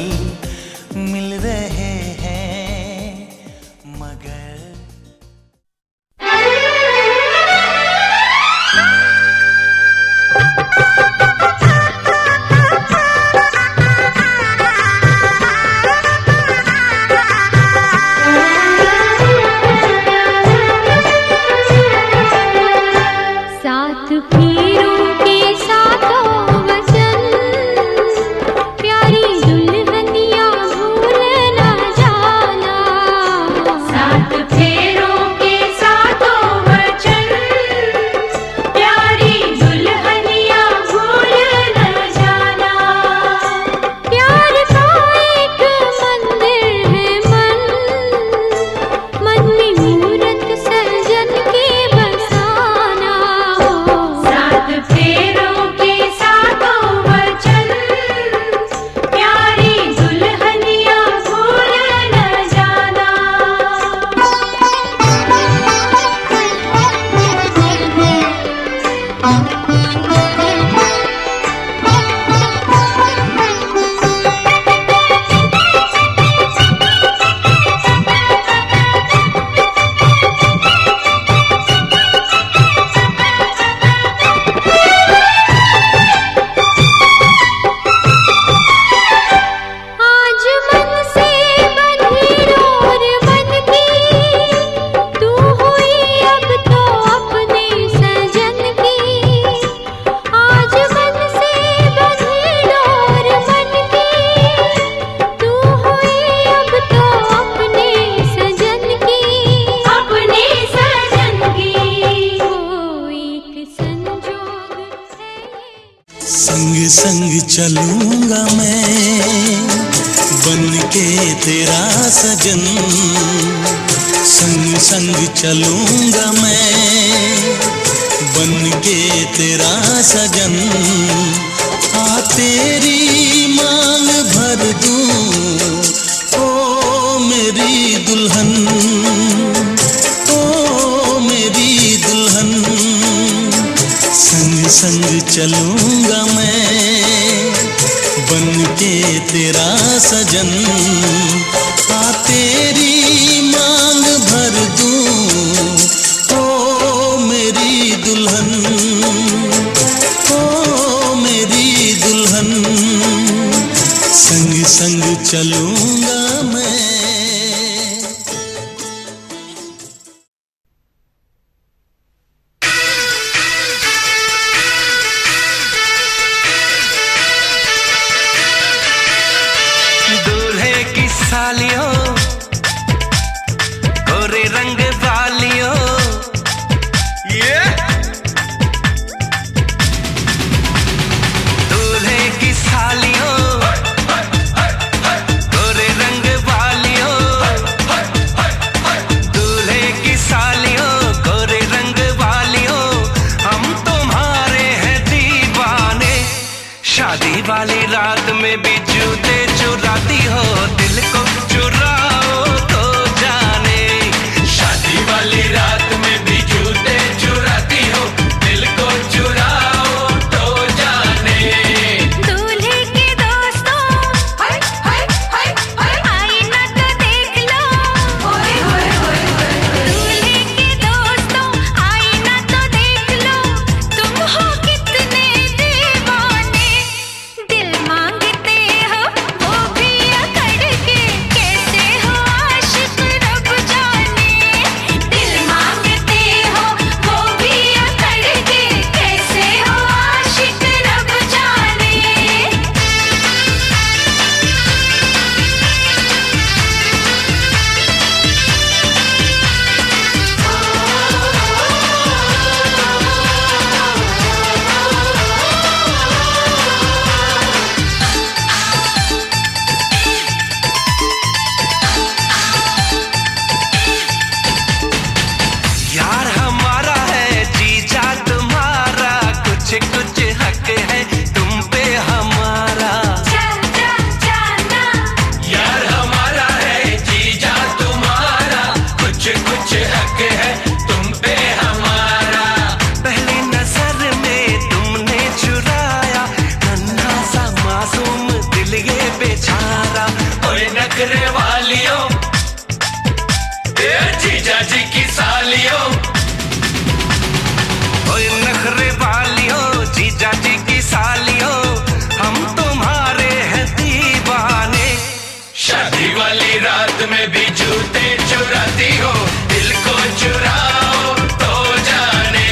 मिल रहे हैं, मगर साथ फेरों के साथों वचन, प्यारी दुल्हनिया भूल न जाना। साथ फेरों के साथों वचन, प्यारी दुल्हनिया भूल न जाना। प्यार का एक मंदिर है मन, मन में मूरत सजन के बसाना। साथ फेरों के साथों वचन, प्यारी दुल्हनिया भूल न जाना। आज मन से बंधी डोर बन की, तू हुई अब तो अपने सजन की। आज मन से बंधी डोर बन की, तू हुई अब तो अपने सजन की। अपने सजन की वो एक संजोग है। संग संग चलूंगा मैं बन के तेरा सजन, संग संग चलूंगा मैं बन के तेरा सजन। आ तेरी मांग भर दूं ओ मेरी दुल्हन, ओ मेरी दुल्हन। संग संग चलूंगा मैं बन के तेरा सजन। आ तेरी मांग भर दूं ओ मेरी दुल्हन, ओ मेरी दुल्हन। संग संग चलूंगा मैं। दूल्हे की सालियों गोरे रंग वालियों, ये दूल्हे की सालियों गोरे रंग वालियों, दूल्हे की सालियों गोरे रंग वालियों। हम तुम्हारे हैं दीवाने, शादी वाली रात में भी जूते चुराती हो, दिल को चुराओ तो जाने। शादी वाली रात में भी जूते चुराती हो, दिल को चुराओ तो जाने। दूल्हे के दोस्तों हाय हाय हाय हाय, आईना तो देख लो। ओए होए होए होए। दूल्हे के दोस्तों आईना तो देख लो, तुम हो कितने दीवाने। दिल मांगते हो वो भी अकड़ के, कैसे हो आशिक रब जाने। बेचारा। ओए नखरे वालियों, जीजा जी की सालियों, ओए नखरे वालियों, जीजा जी की सालियों, हम तुम्हारे हैं दीवाने। शादी वाली रात में भी जूते चुराती हो, दिल को चुराओ तो जाने।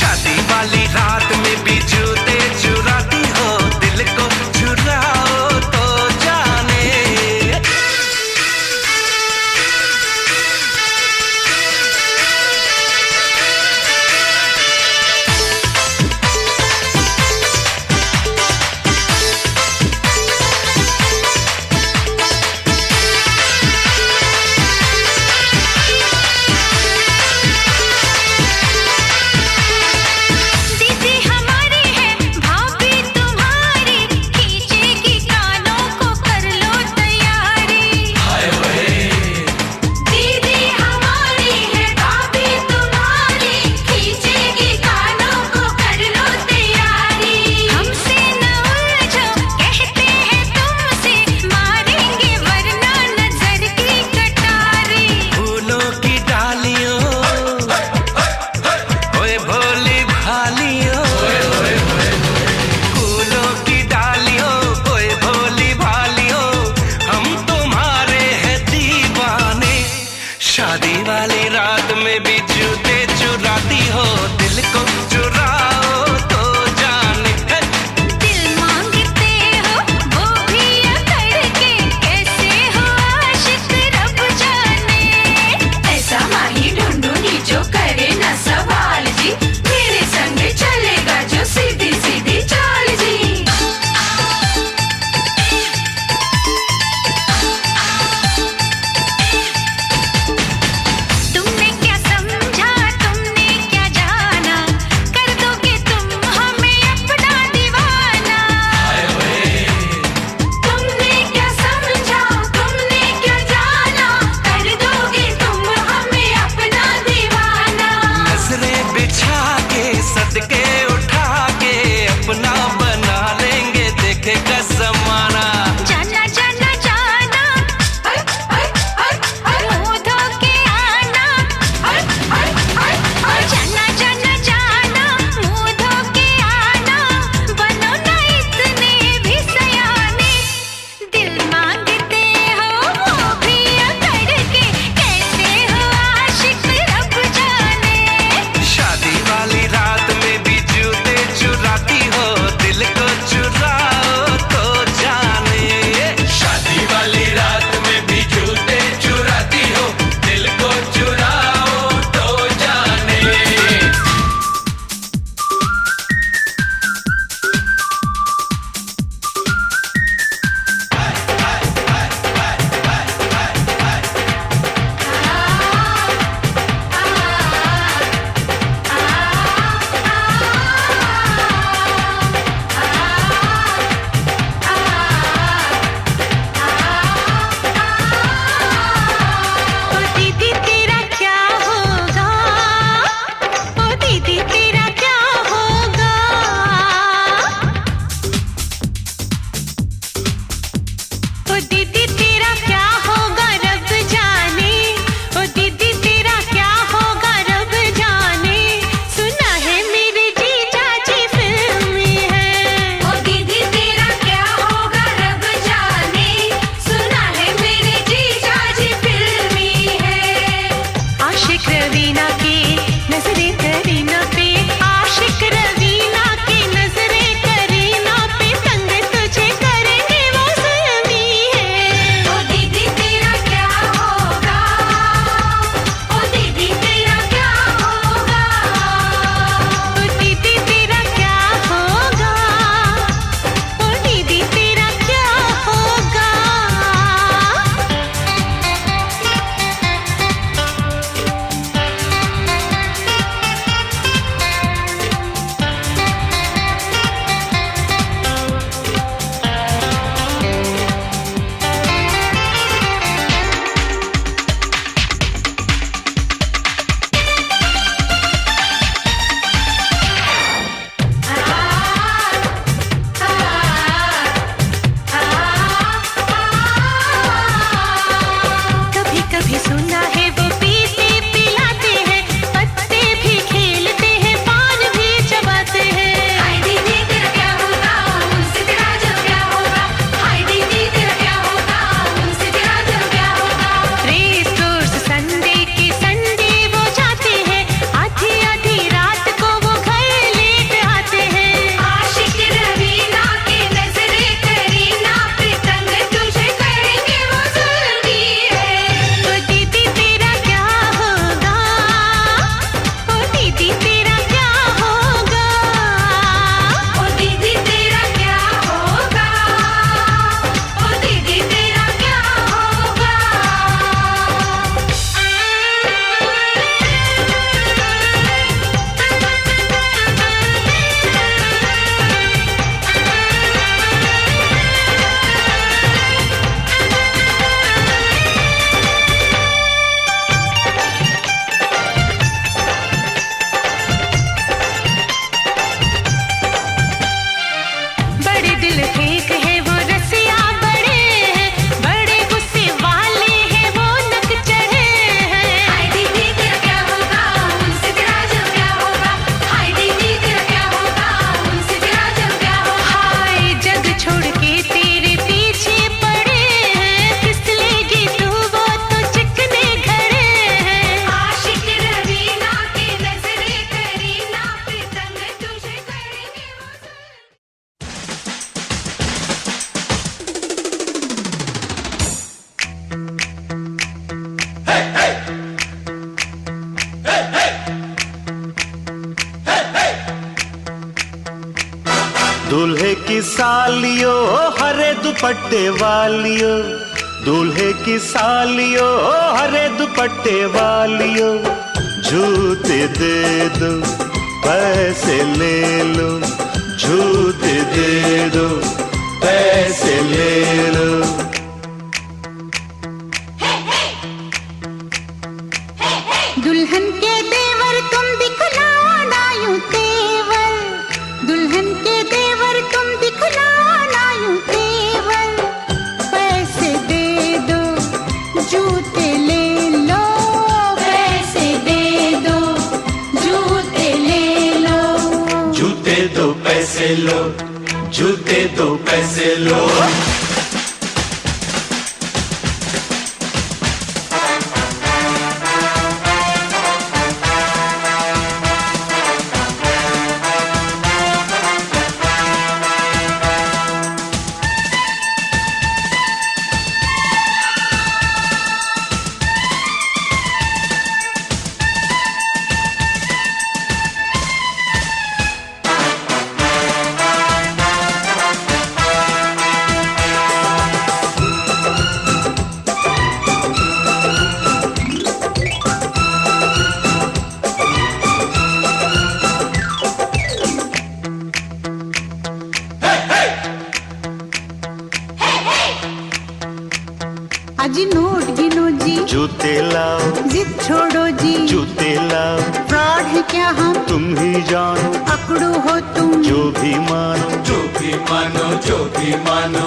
शादी वाली रात में भी जूते चुराती हो, दिल को चुराओ तो जाने। दीदी हमारी है भाभी तुम्हारी, खींचेगी कानों को कर लो तैयारी। दीदी हमारी है भाभी तुम्हारी, खींचेगी कानों को कर लो तैयारी। हमसे न उलझो कहते हैं तुमसे, मारेंगे वरना नजर की कटारी। फूलों की डालियों, ओए भोली भालियों, फूलों की डालियों, ओए भोली भालियों, हम तुम्हारे हैं दीवाने। शादी वाली रात में भी जूते चुराती हो, दिल को चुराओ तो जाने। दिल मांगते हो वो भी करके, कैसे हो आशिक रब जाने। ऐसा माही ढूंढूंगी जो करे न सवाल जी, मेरे संग चलेगा जो सीधी सीधी चाल जी। तुमने क्या समझा, तुमने क्या जाना, कर दोगे तुम हमें अपना दीवाना। तुमने क्या समझा, तुमने क्या जाना, कर दोगे तुम हमें अपना दीवाना। नजरें बिछा के सदके उठा के अपना बना लेंगे, देखेगा जमाना। जाना जाना जाना, मुंह धो के आना। जाना जाना जाना, मुंह धो के आना, बनो ना इतने भी सयाने। दिल मांगते हो वो भी करके, कैसे हो आशिक रब जाने। शादी वाली रात में भी जूते चुराती हो, दिल को चुराओ तो जाने। शादी वाली रात में भी जूते चुराती हो, दिल को चुराओ तो जाने। ओ दीदी तेरा क्या होगा, ओ दीदी तेरा क्या होगा। ओ दीदी तेरा क्या होगा रब जाने, ओ दीदी तेरा क्या होगा रब जाने। सुना है मेरे जीजा जी फिल्मी है। ओ दीदी तेरा क्या होगा रब जाने, सुना है मेरे जीजा जी फिल्मी है। आशिक रवीना के नजरे करीना पे, आशिक रवीना के नजरे करीना पे, तंग तुझे करेंगे वो ज़ल्मी है। दुपट्टे वालियो दूल्हे की सालियो, हरे दुपट्टे वालियो जूते दे दो पैसे ले लो, जूते दे दो पैसे ले लो। दुल्हन के देवर तुम दिखलाओ ना यूं तेवर, दुल्हन के देवर तुम दिखलाओ ना यूं तेवर। पैसे दे दो जूते ले लो, पैसे दे दो जूते ले लो, जूते दो पैसे लो, जूते दो पैसे लो। अजी नोट गिनो जी, जूते लाओ, जिद छोड़ो जी, जूते लाओ। फ्रॉड है क्या हम तुम ही जानो, पकड़ो हो तुम जो भी मानो, जो भी मानो, जो भी मानो।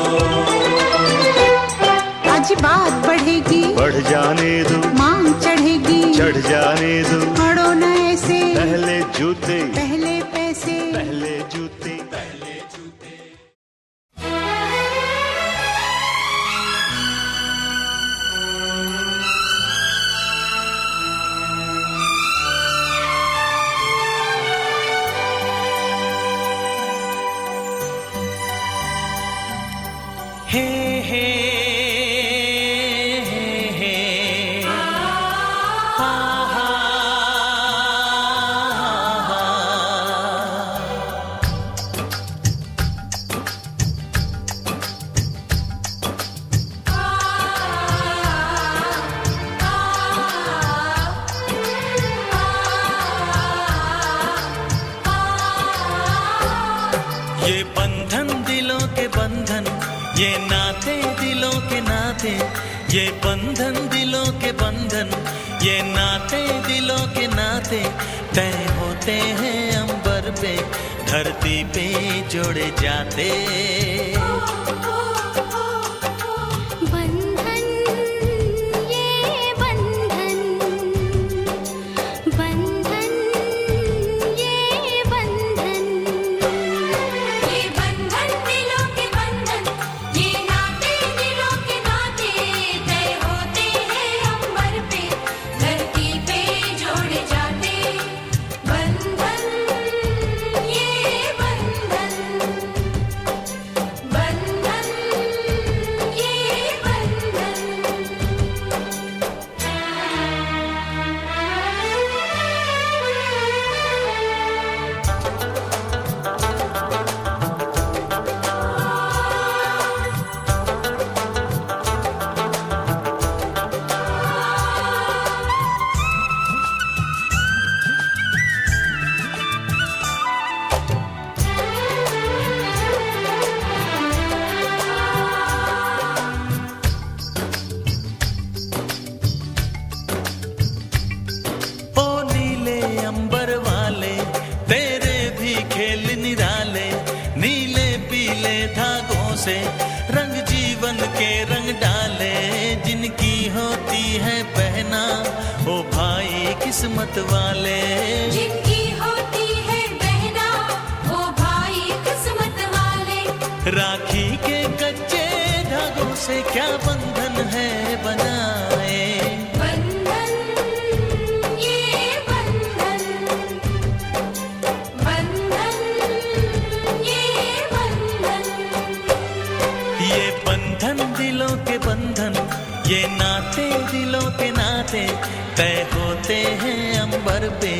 आज बात बढ़ेगी, बढ़ जाने दो, मांग चढ़ेगी, चढ़ जाने दो। पड़ो न ऐसे, पहले जूते पहले पैसे, पहले जूते। हे हे हे हा हा हा। ये बंधन दिलों के बंधन, ये नाते दिलों के नाते, ये बंधन दिलों के बंधन, ये नाते दिलों के नाते तय होते हैं अंबर पे, धरती पे जोड़े जाते। बंधन ये बंधन, बंधन ये बंधन, ये बंधन दिलों के बंधन, ये नाते दिलों के नाते तय होते हैं अंबर पे, धरती पे जोड़े जाते। बंधन ये बंधन, बंधन ये बंधन। ओ नीले अंबर वाले तेरे भी खेल निराले, नीले पीले धागों से रंग जीवन के रंग डाले, जिनकी होती है पहना ओ भाई किस्मत वाले, जिनकी होती है बहना वो भाई किस्मत वाले। राखी के कच्चे धागों से क्या बंधन है बनाए। बंधन ये बंधन, बंधन ये बंधन, ये बंधन दिलों के बंधन, ये नाते दिलों के नाते तय होते हैं अंबर पे,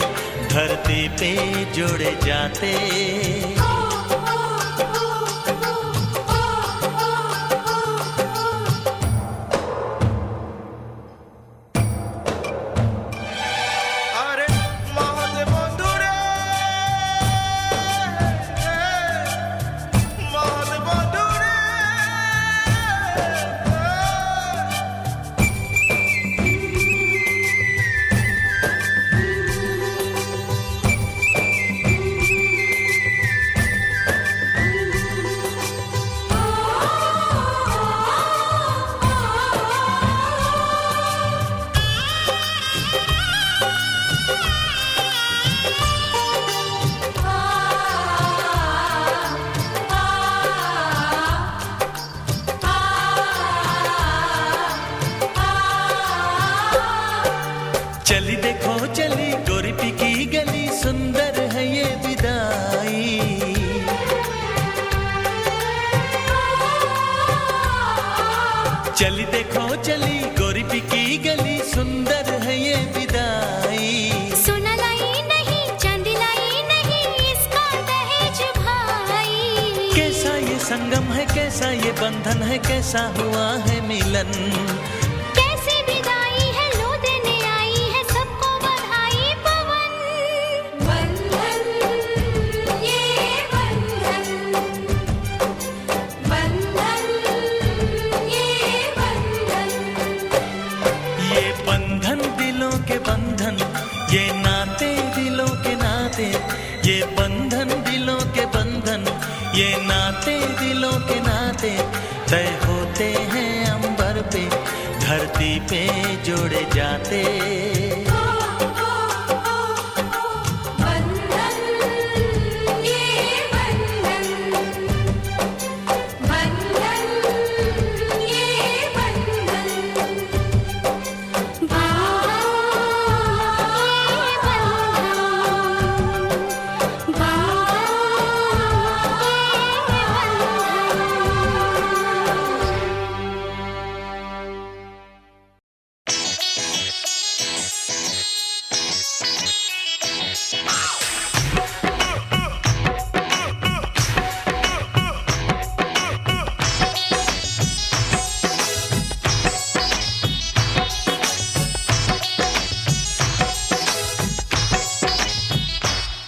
धरती पे जोड़े जाते। चली देखो चली गोरी पी की गली, सुंदर है ये विदाई। चली देखो चली गोरी पी की गली, सुंदर है ये विदाई। सोना लाई नहीं चांदी लाई नहीं, इसका दहेज भाई। कैसा ये संगम है, कैसा ये बंधन है, कैसा हुआ है मिलन। कैसी विदाई है, लो देने आई है सबको बधाई पवन। बंधन ये बंधन, बंधन ये बंधन। ये बंधन दिलों के बंधन, ये नाते दिलों के नाते। ये बंधन दिलों के बंधन, ये नाते दिलों के नाते। तय होते हैं अंबर पे, धरती पे जोड़े जाते। बंधन ये बंधन, बंधन ये बंधन।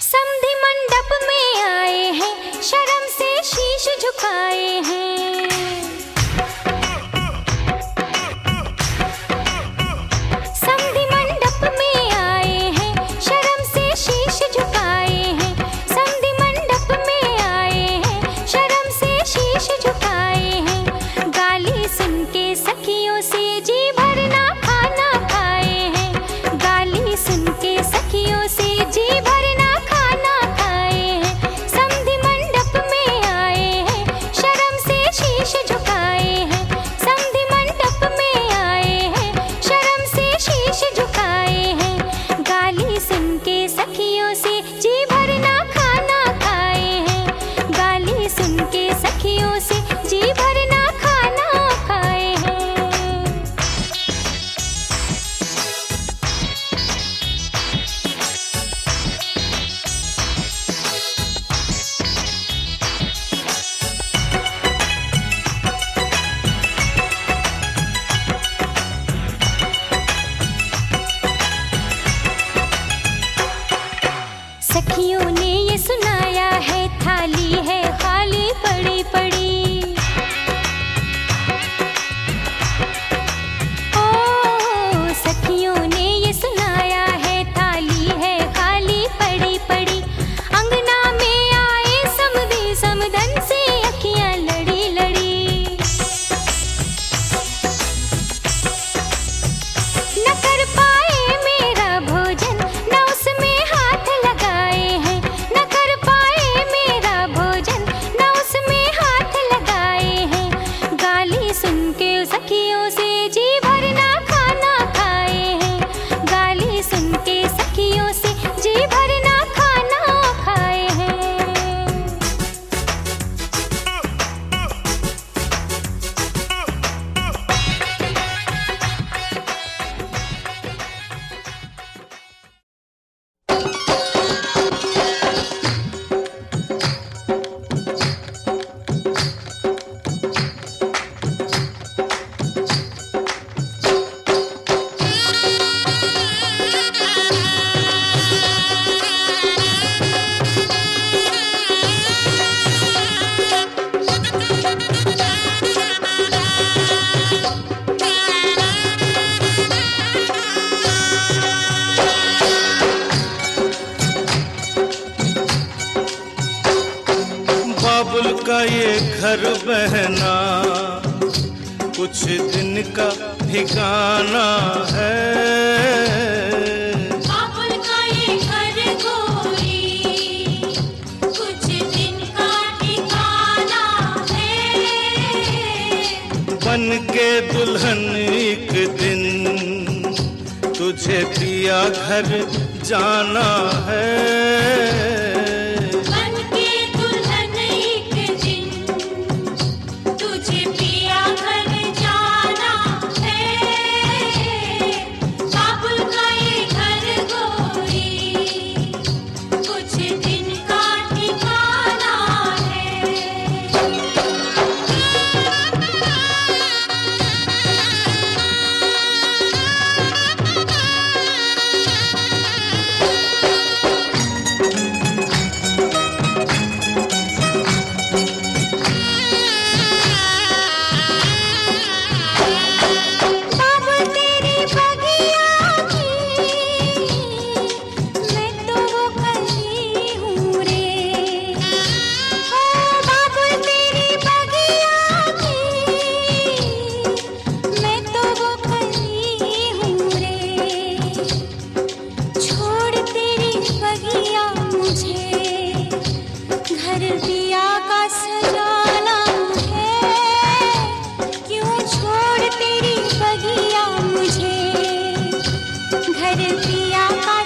समधी मंडप में आए हैं, शर्म से शीश झुकाए हैं। समधी मंडप में आए हैं, शर्म से शीश झुकाए हैं। समधी मंडप में आए हैं, शर्म से शीश झुकाए हैं। गाली सुन के सखियों से जी भरना खाना खाए हैं। गाली सुन के सखियों से जी भरना खाना खाए हैं। समधी मंडप में आए हैं, शर्म से शीश झुकाए हैं। समधी मंडप में आए हैं, शर्म से शीश झुकाए हैं। गाली सुन के सखियों से जी भरना खाना खाए हैं। गाली सुन के सखियों से जी भरना खाना खाए हैं। सखियों ने ये सुनाया है, थाली है खाली पड़ी पड़ी। ओ सखियों ने ये सुनाया है, थाली है खाली पड़ी पड़ी। अंगना में आए समधी समधन से अखियां लड़ी लड़ी। न कर पाए मेरा भोजन, न उसमें हाथ लगाए हैं। न कर पाए मेरा भोजन, न उसमें हाथ लगाए हैं। गाली सुन के सखियों से जी भरना खाना खाए हैं। गाली सुन के सखियों से जी भरना खाना खाए हैं। बाबुल का ये घर बहना कुछ दिन का ठिकाना है। बाबुल का ये घर गोरी कुछ दिन का ठिकाना है। बन के दुल्हन एक दिन तुझे पिया घर जाना है। बनके दुल्हन एक दिन तुझे पिया घर जाना है। काबुल का ये घर गोरी कुछ दिन का ठिकाना है। बाबुल तेरी बगिया की मैं तो वो कली हूँ रे। ओ बाबुल तेरी बगिया की मैं तो वो कली हूँ रे। छोड़ तेरी बगिया मुझे घर दिया का सजाना है। क्यों छोड़ तेरी बगिया मुझे घर दिया का